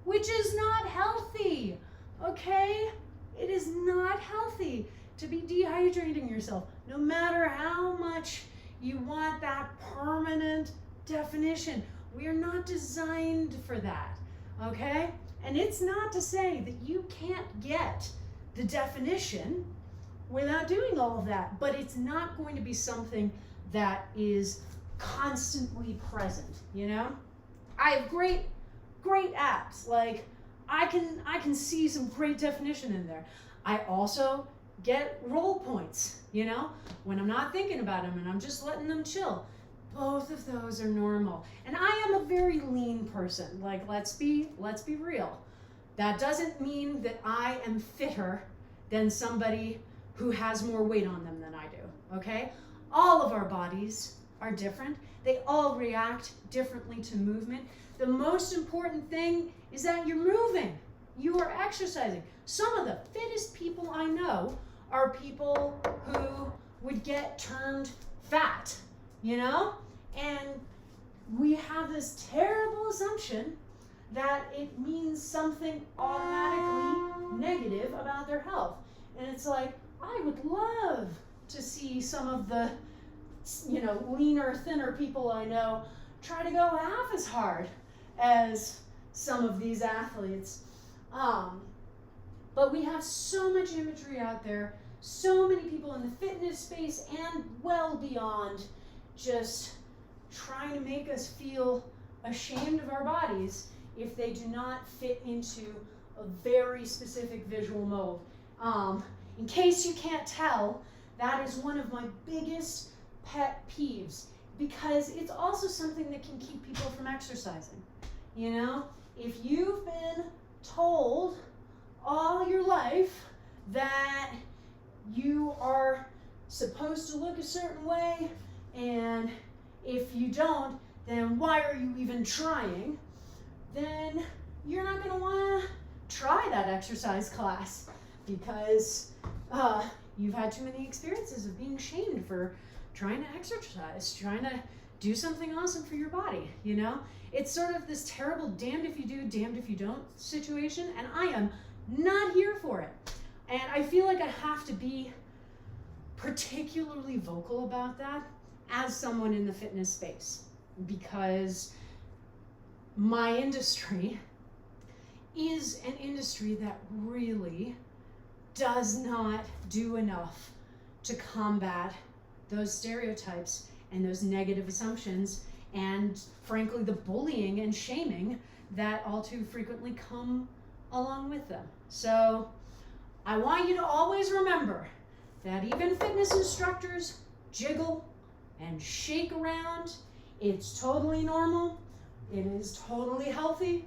which is not healthy, okay? It is not healthy to be dehydrating yourself, no matter how much you want that permanent definition. We are not designed for that, okay? And it's not to say that you can't get the definition without doing all of that, but it's not going to be something that is constantly present, you know? I have great apps. Like, I can see some great definition in there. I also get role points, you know, when I'm not thinking about them and I'm just letting them chill. Both of those are normal. And I am a very lean person. Like, let's be real. That doesn't mean that I am fitter than somebody who has more weight on them than I do, okay? All of our bodies are different. They all react differently to movement. The most important thing is that you're moving. You are exercising. Some of the fittest people I know are people who would get termed fat, you know? And we have this terrible assumption that it means something automatically negative about their health. And it's like, I would love to see some of the, you know, leaner, thinner people I know try to go half as hard as some of these athletes. But we have so much imagery out there, so many people in the fitness space and well beyond, just trying to make us feel ashamed of our bodies if they do not fit into a very specific visual mold. In case you can't tell, that is one of my biggest pet peeves, because it's also something that can keep people from exercising. You know, if you've been told all your life that you are supposed to look a certain way, and if you don't, then why are you even trying? Then you're not going to want to try that exercise class, because you've had too many experiences of being shamed for trying to exercise, trying to do something awesome for your body, you know? It's sort of this terrible damned if you do, damned if you don't situation, and I am not here for it. And I feel like I have to be particularly vocal about that as someone in the fitness space, because my industry is an industry that really does not do enough to combat those stereotypes and those negative assumptions and, frankly, the bullying and shaming that all too frequently come along with them. So I want you to always remember that even fitness instructors jiggle and shake around. It's totally normal. It is totally healthy.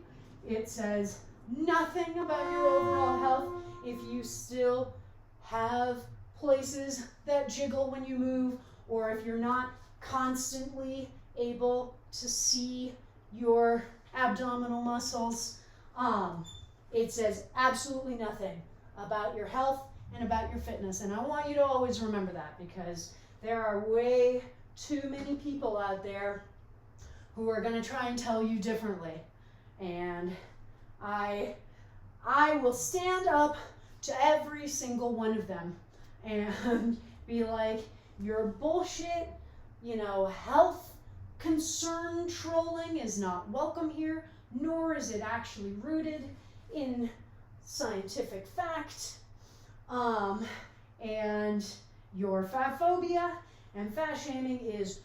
It says nothing about your overall health if you still have places that jiggle when you move, or if you're not constantly able to see your abdominal muscles. It says absolutely nothing about your health and about your fitness. And I want you to always remember that, because there are way too many people out there who are going to try and tell you differently. And I will stand up to every single one of them and be like, your bullshit, you know, health concern trolling is not welcome here, nor is it actually rooted in scientific fact. And your fat phobia and fat shaming is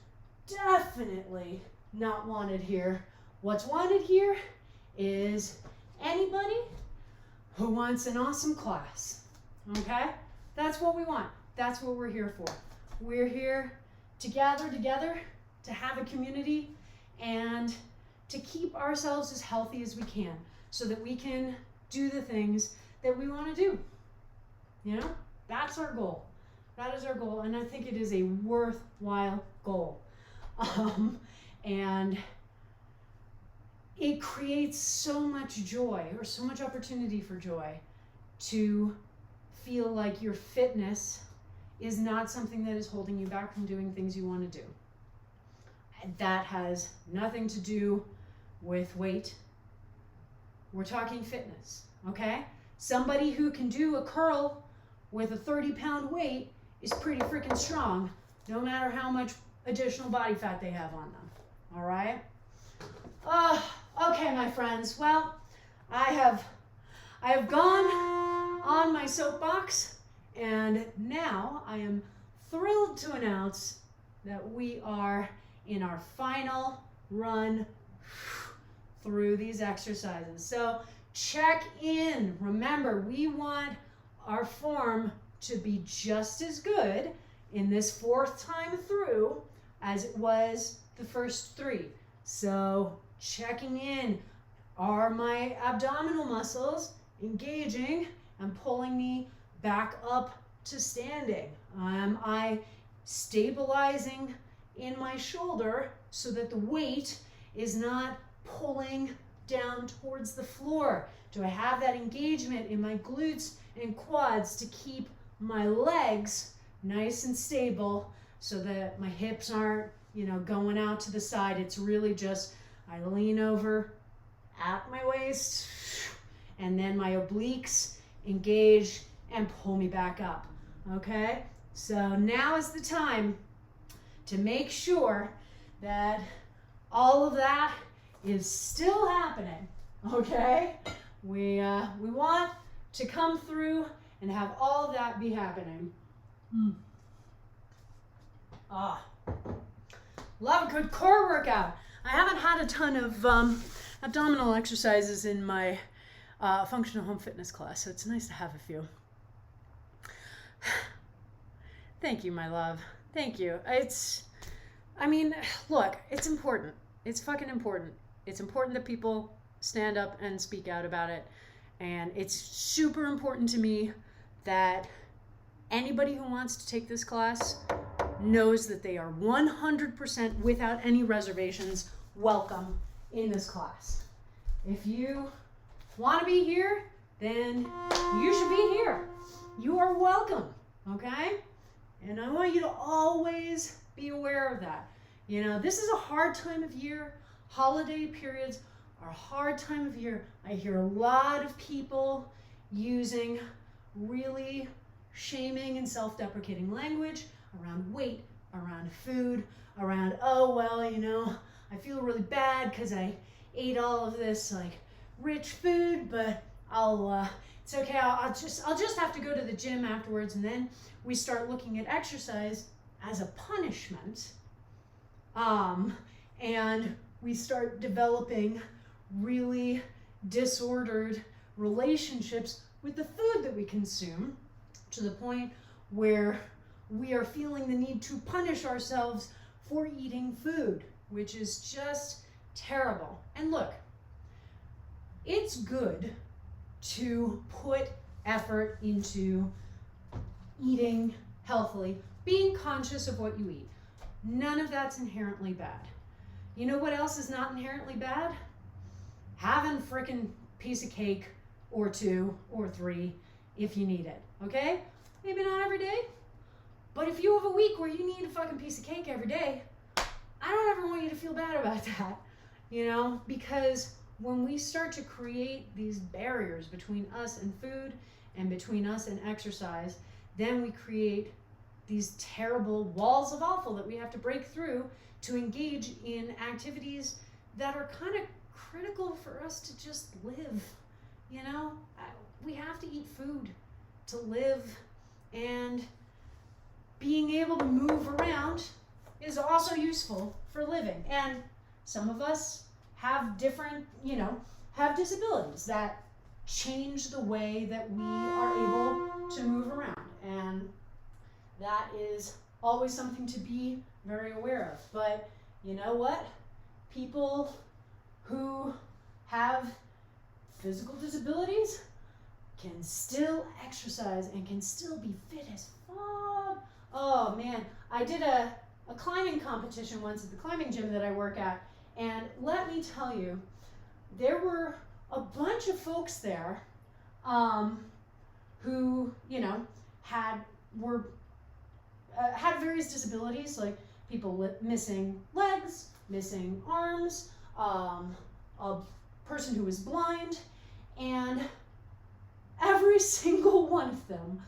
definitely not wanted here. What's wanted here is anybody who wants an awesome class, okay? That's what we want. That's what we're here for. We're here to gather together, to have a community, and to keep ourselves as healthy as we can so that we can do the things that we want to do. You know, that's our goal. That is our goal, and I think it is a worthwhile goal. And it creates so much joy, or so much opportunity for joy, to feel like your fitness is not something that is holding you back from doing things you want to do. And that has nothing to do with weight. We're talking fitness, okay? Somebody who can do a curl with a 30-pound weight is pretty freaking strong, no matter how much additional body fat they have on them, all right? Okay, my friends. Well, I have gone on my soapbox, and now I am thrilled to announce that we are in our final run through these exercises. So check in. Remember, we want our form to be just as good in this fourth time through as it was the first three. So checking in, are my abdominal muscles engaging and pulling me back up to standing? Am I stabilizing in my shoulder so that the weight is not pulling down towards the floor? Do I have that engagement in my glutes and quads to keep my legs nice and stable so that my hips aren't, going out to the side? It's really just I lean over at my waist, and then my obliques engage and pull me back up. Okay? So now is the time to make sure that all of that is still happening. Okay? We want to come through and have all of that be happening. Love a good core workout. I haven't had a ton of abdominal exercises in my functional home fitness class, so it's nice to have a few. Thank you, my love. Thank you. Look, it's important. It's fucking important. It's important that people stand up and speak out about it. And it's super important to me that anybody who wants to take this class knows that they are 100% without any reservations welcome in this class. If you want to be here, then you should be here. You are welcome, okay? And I want you to always be aware of that. This is a hard time of year. Holiday periods are a hard time of year. I hear a lot of people using really shaming and self-deprecating language around weight, around food, around, I feel really bad because I ate all of this rich food, but it's okay. I'll just have to go to the gym afterwards. And then we start looking at exercise as a punishment, and we start developing really disordered relationships with the food that we consume, to the point where we are feeling the need to punish ourselves for eating food, which is just terrible. And look, it's good to put effort into eating healthily, being conscious of what you eat. None of that's inherently bad. You know what else is not inherently bad? Having a frickin' piece of cake or 2 or 3 if you need it, okay? Maybe not every day, but if you have a week where you need a fucking piece of cake every day, I don't ever want you to feel bad about that, because when we start to create these barriers between us and food and between us and exercise, then we create these terrible walls of awful that we have to break through to engage in activities that are kind of critical for us to just live. We have to eat food to live, and being able to move around is also useful for living. And some of us have different, have disabilities that change the way that we are able to move around. And that is always something to be very aware of. But you know what? People who have physical disabilities can still exercise and can still be fit as fuck. Oh man, I did a climbing competition once at the climbing gym that I work at, and let me tell you, there were a bunch of folks there who, had various disabilities, like people missing legs, missing arms, a person who was blind, and every single one of them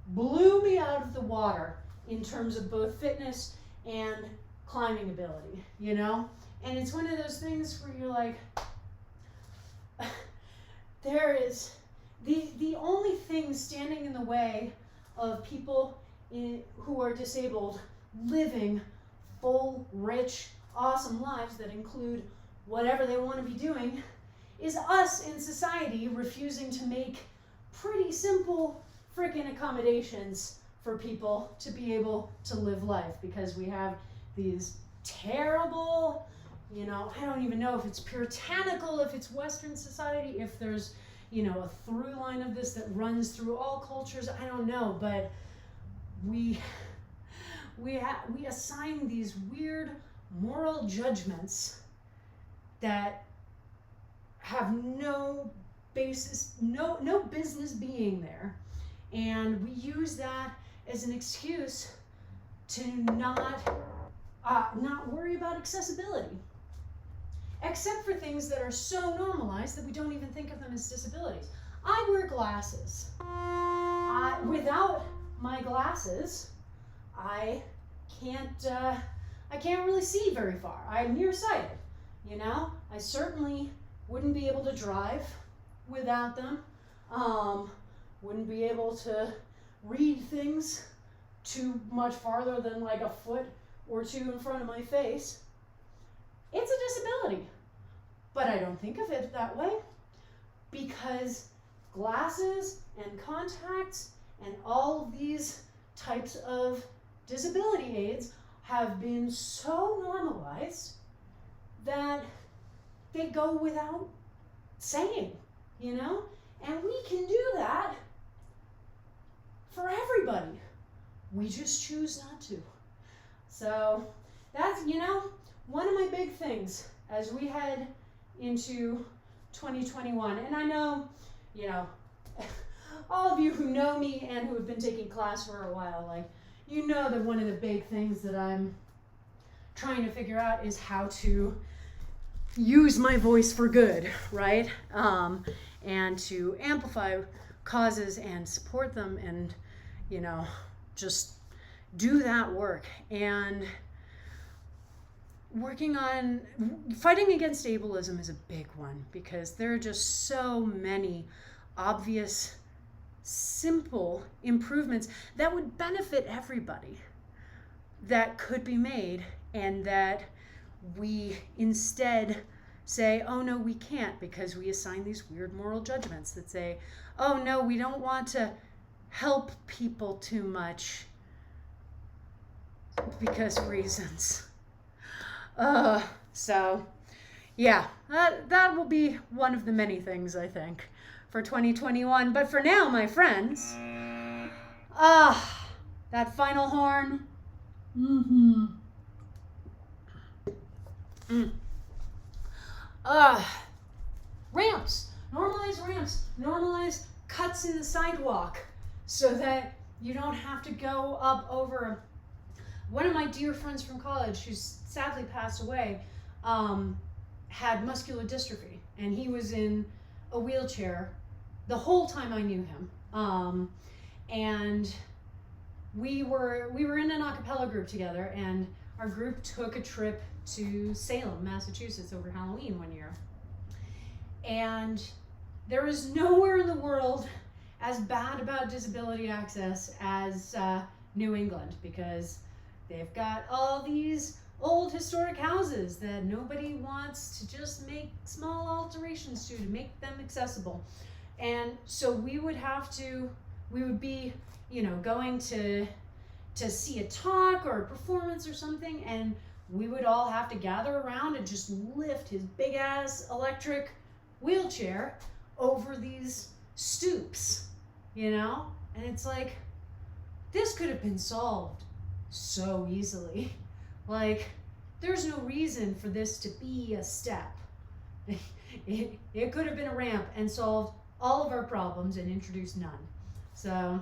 blew me out of the water in terms of both fitness and climbing ability, you know? And it's one of those things where you're like, there is the only thing standing in the way of people who are disabled living full, rich, awesome lives that include whatever they want to be doing is us in society refusing to make pretty simple freaking accommodations for people to be able to live life, because we have these terrible, you know, I don't even know if it's puritanical, if it's Western society, if there's, you know, a through line of this that runs through all cultures, I don't know, but we assign these weird moral judgments that have no basis, no business being there, and we use that as an excuse to not worry about accessibility, except for things that are so normalized that we don't even think of them as disabilities. I wear glasses. Without my glasses, I can't really see very far. I'm nearsighted, you know? I certainly wouldn't be able to drive without them. Wouldn't be able to read things too much farther than like a foot or two in front of my face. It's a disability, but I don't think of it that way, because glasses and contacts and all of these types of disability aids have been so normalized that they go without saying, you know? And we can do that for everybody. We just choose not to. So that's, you know, one of my big things as we head into 2021. And I know, you know, all of you who know me and who have been taking class for a while, like, you know that one of the big things that I'm trying to figure out is how to use my voice for good, right? And to amplify causes and support them and, you know, just do that work. And working on fighting against ableism is a big one, because there are just so many obvious, simple improvements that would benefit everybody that could be made, and that we instead say, oh no, we can't, because we assign these weird moral judgments that say, oh no, we don't want to help people too much because reasons. So yeah, that will be one of the many things, I think, for 2021. But for now, my friends, that final horn. Ramps. Normalize ramps. Normalize cuts in the sidewalk so that you don't have to go up over. One of my dear friends from college, who's sadly passed away, had muscular dystrophy, and he was in a wheelchair the whole time I knew him. And we were in an a cappella group together, and our group took a trip to Salem, Massachusetts over Halloween one year. And there is nowhere in the world as bad about disability access as New England, because they've got all these old historic houses that nobody wants to just make small alterations to make them accessible. And so we would be, you know, going to see a talk or a performance or something, and we would all have to gather around and just lift his big ass electric wheelchair over these stoops, you know? And it's like, this could have been solved so easily. Like, there's no reason for this to be a step. It could have been a ramp and solved all of our problems and introduced none. So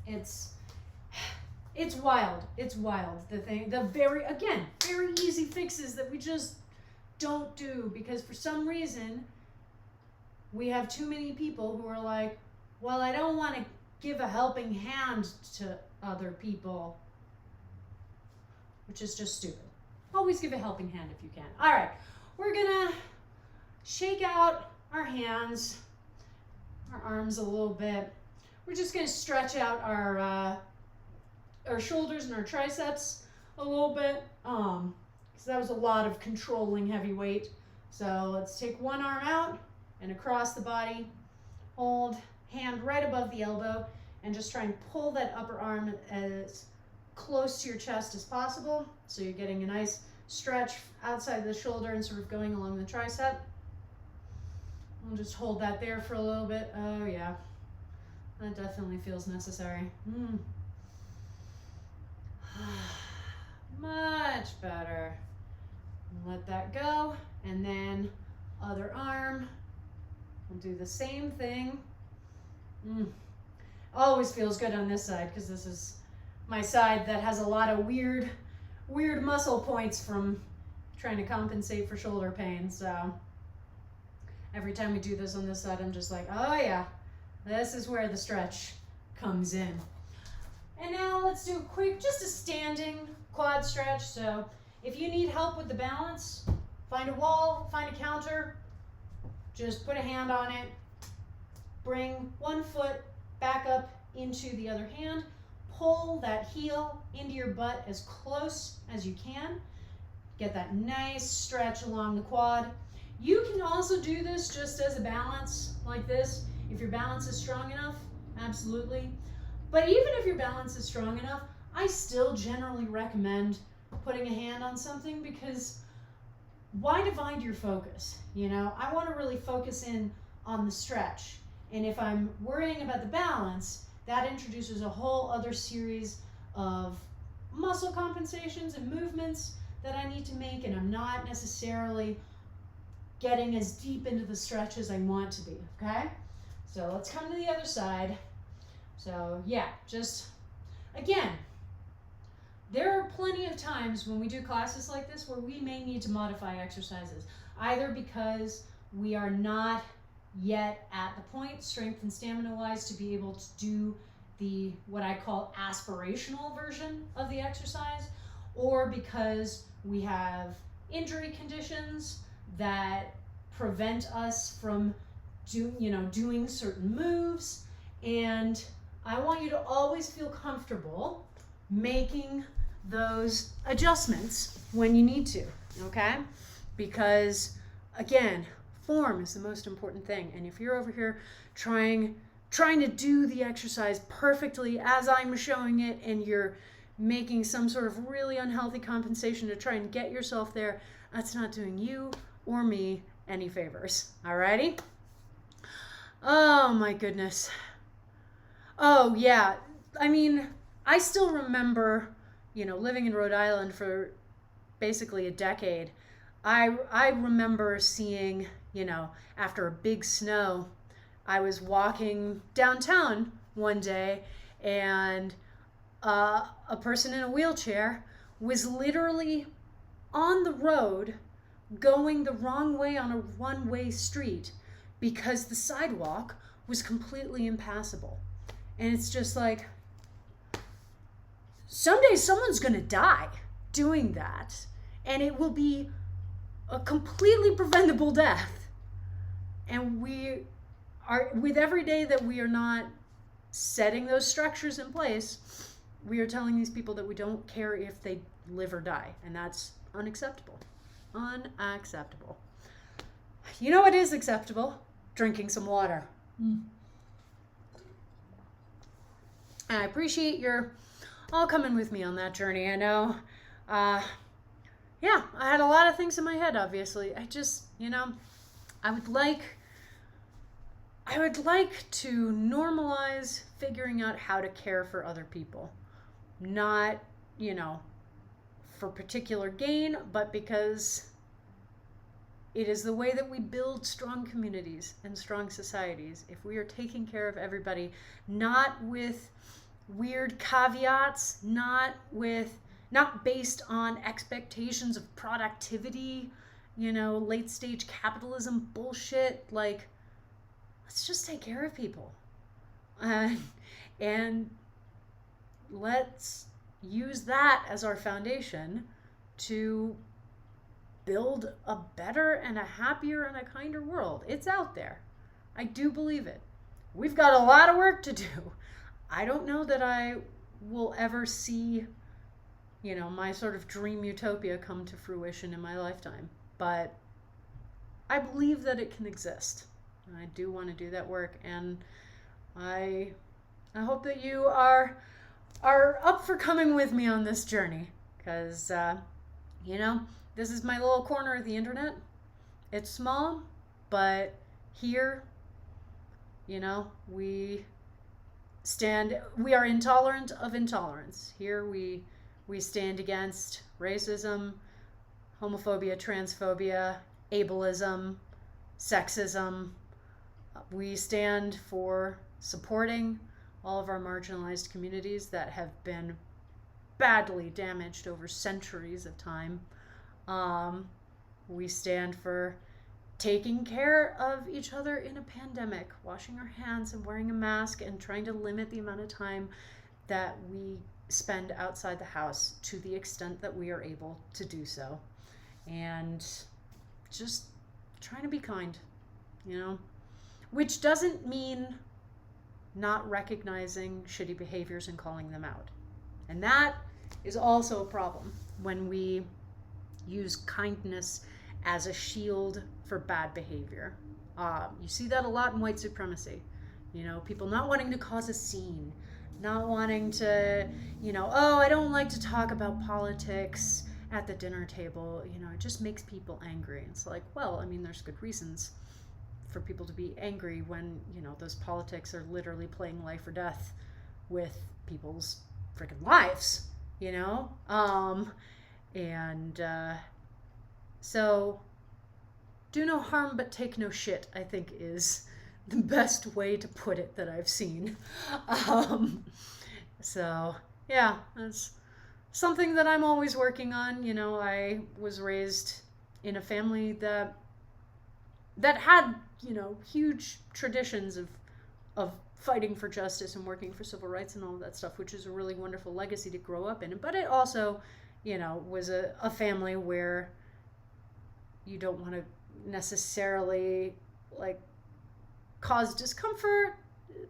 it's wild. It's wild. The very easy fixes that we just don't do, because for some reason we have too many people who are like, well, I don't want to give a helping hand to other people, which is just stupid. always give a helping hand if you can. All right, we're gonna shake out our hands, our arms a little bit. We're just gonna stretch out our shoulders and our triceps a little bit, because that was a lot of controlling heavy weight. So let's take one arm out and across the body, hold hand right above the elbow, and just try and pull that upper arm as close to your chest as possible. So you're getting a nice stretch outside the shoulder and sort of going along the tricep. We'll just hold that there for a little bit. Oh yeah, that definitely feels necessary. Much better. Let that go, and then other arm. We'll do the same thing. Always feels good on this side because this is my side that has a lot of weird muscle points from trying to compensate for shoulder pain. So every time we do this on this side, I'm just like, oh yeah, this is where the stretch comes in. And now let's do a quick, just a standing quad stretch. So if you need help with the balance, find a wall, find a counter, just put a hand on it, bring one foot back up into the other hand, pull that heel into your butt as close as you can. Get that nice stretch along the quad. You can also do this just as a balance like this. If your balance is strong enough, absolutely. But even if your balance is strong enough, I still generally recommend putting a hand on something, because why divide your focus? You know, I want to really focus in on the stretch. And if I'm worrying about the balance, that introduces a whole other series of muscle compensations and movements that I need to make, and I'm not necessarily getting as deep into the stretch as I want to be, okay? So let's come to the other side. So yeah, just, again, there are plenty of times when we do classes like this where we may need to modify exercises, either because we are not yet at the point, strength and stamina wise, to be able to do the, what I call aspirational version of the exercise, or because we have injury conditions that prevent us from doing certain moves. And I want you to always feel comfortable making those adjustments when you need to, okay? Because again, form is the most important thing. And if you're over here trying to do the exercise perfectly as I'm showing it, and you're making some sort of really unhealthy compensation to try and get yourself there, that's not doing you or me any favors. Alrighty? Oh my goodness. Oh yeah. I mean, I still remember, living in Rhode Island for basically a decade. I remember seeing, after a big snow, I was walking downtown one day, and a person in a wheelchair was literally on the road going the wrong way on a one-way street because the sidewalk was completely impassable. And it's just like, someday someone's going to die doing that, and it will be a completely preventable death. And we are, with every day that we are not setting those structures in place, we are telling these people that we don't care if they live or die, and that's unacceptable. Unacceptable. You know what is acceptable? Drinking some water. And I appreciate your all coming with me on that journey. I know, I had a lot of things in my head, obviously. I just, I would like to normalize figuring out how to care for other people. Not, for particular gain, but because it is the way that we build strong communities and strong societies. If we are taking care of everybody, not with weird caveats, not based on expectations of productivity, late stage capitalism bullshit. Like, let's just take care of people. And let's use that as our foundation to build a better and a happier and a kinder world. It's out there. I do believe it. We've got a lot of work to do. I don't know that I will ever see, my sort of dream utopia come to fruition in my lifetime. But I believe that it can exist. And I do want to do that work. And I hope that you are up for coming with me on this journey. Because, this is my little corner of the internet. It's small, but here, we are intolerant of intolerance. Here we stand against racism, homophobia, transphobia, ableism, sexism. We stand for supporting all of our marginalized communities that have been badly damaged over centuries of time. We stand for taking care of each other in a pandemic, washing our hands and wearing a mask and trying to limit the amount of time that we spend outside the house to the extent that we are able to do so. And just trying to be kind, which doesn't mean not recognizing shitty behaviors and calling them out. And that is also a problem when we use kindness as a shield for bad behavior. You see that a lot in white supremacy. People not wanting to cause a scene, not wanting to, I don't like to talk about politics at the dinner table. It just makes people angry. It's like, well, there's good reasons for people to be angry when, those politics are literally playing life or death with people's freaking lives, so do no harm but take no shit, I think, is the best way to put it that I've seen. So yeah, that's something that I'm always working on. I was raised in a family that had, huge traditions of fighting for justice and working for civil rights and all of that stuff, which is a really wonderful legacy to grow up in. But it also, was a family where you don't want to necessarily cause discomfort,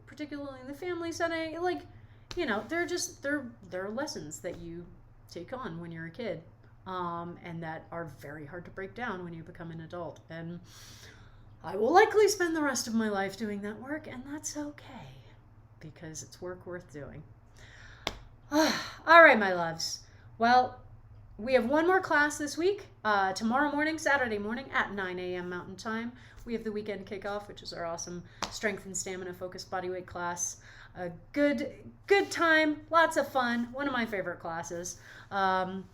particularly in the family setting. They're lessons that you take on when you're a kid, and that are very hard to break down when you become an adult. And I will likely spend the rest of my life doing that work, and that's okay, because it's work worth doing. All right, my loves. Well, we have one more class this week. Tomorrow morning, Saturday morning at 9 a.m. Mountain Time. We have the weekend kickoff, which is our awesome strength and stamina focused bodyweight class. A good time, lots of fun. One of my favorite classes. And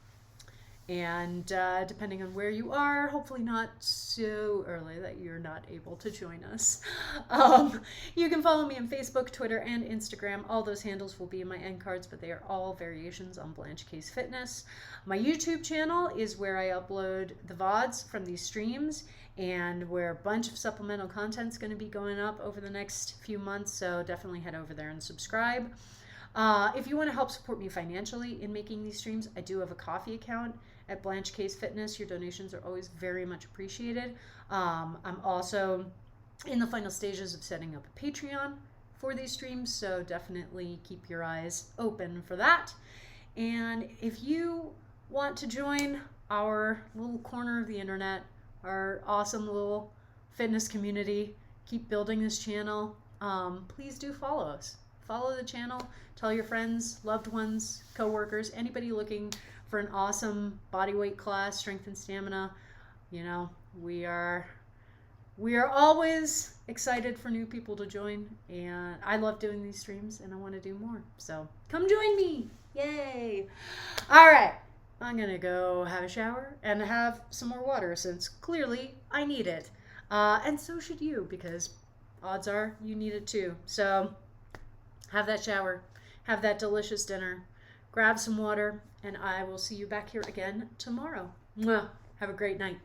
depending on where you are, hopefully not so early that you're not able to join us. You can follow me on Facebook, Twitter, and Instagram. All those handles will be in my end cards, but they are all variations on Blanche Case Fitness. My YouTube channel is where I upload the VODs from these streams, and where a bunch of supplemental content is going to be going up over the next few months, so definitely head over there and subscribe. If you want to help support me financially in making these streams, I do have a coffee account at Blanche Case Fitness. Your donations are always very much appreciated. I'm also in the final stages of setting up a Patreon for these streams, so definitely keep your eyes open for that. And if you want to join our little corner of the internet, our awesome little fitness community, keep building this channel, please do follow us. Follow the channel, tell your friends, loved ones, coworkers, anybody looking for an awesome bodyweight class, strength and stamina. We are always excited for new people to join, and I love doing these streams and I want to do more. So come join me. Yay. All right. I'm going to go have a shower and have some more water, since clearly I need it. And so should you, because odds are you need it too. So have that shower, have that delicious dinner, grab some water, and I will see you back here again tomorrow. Mwah. Have a great night.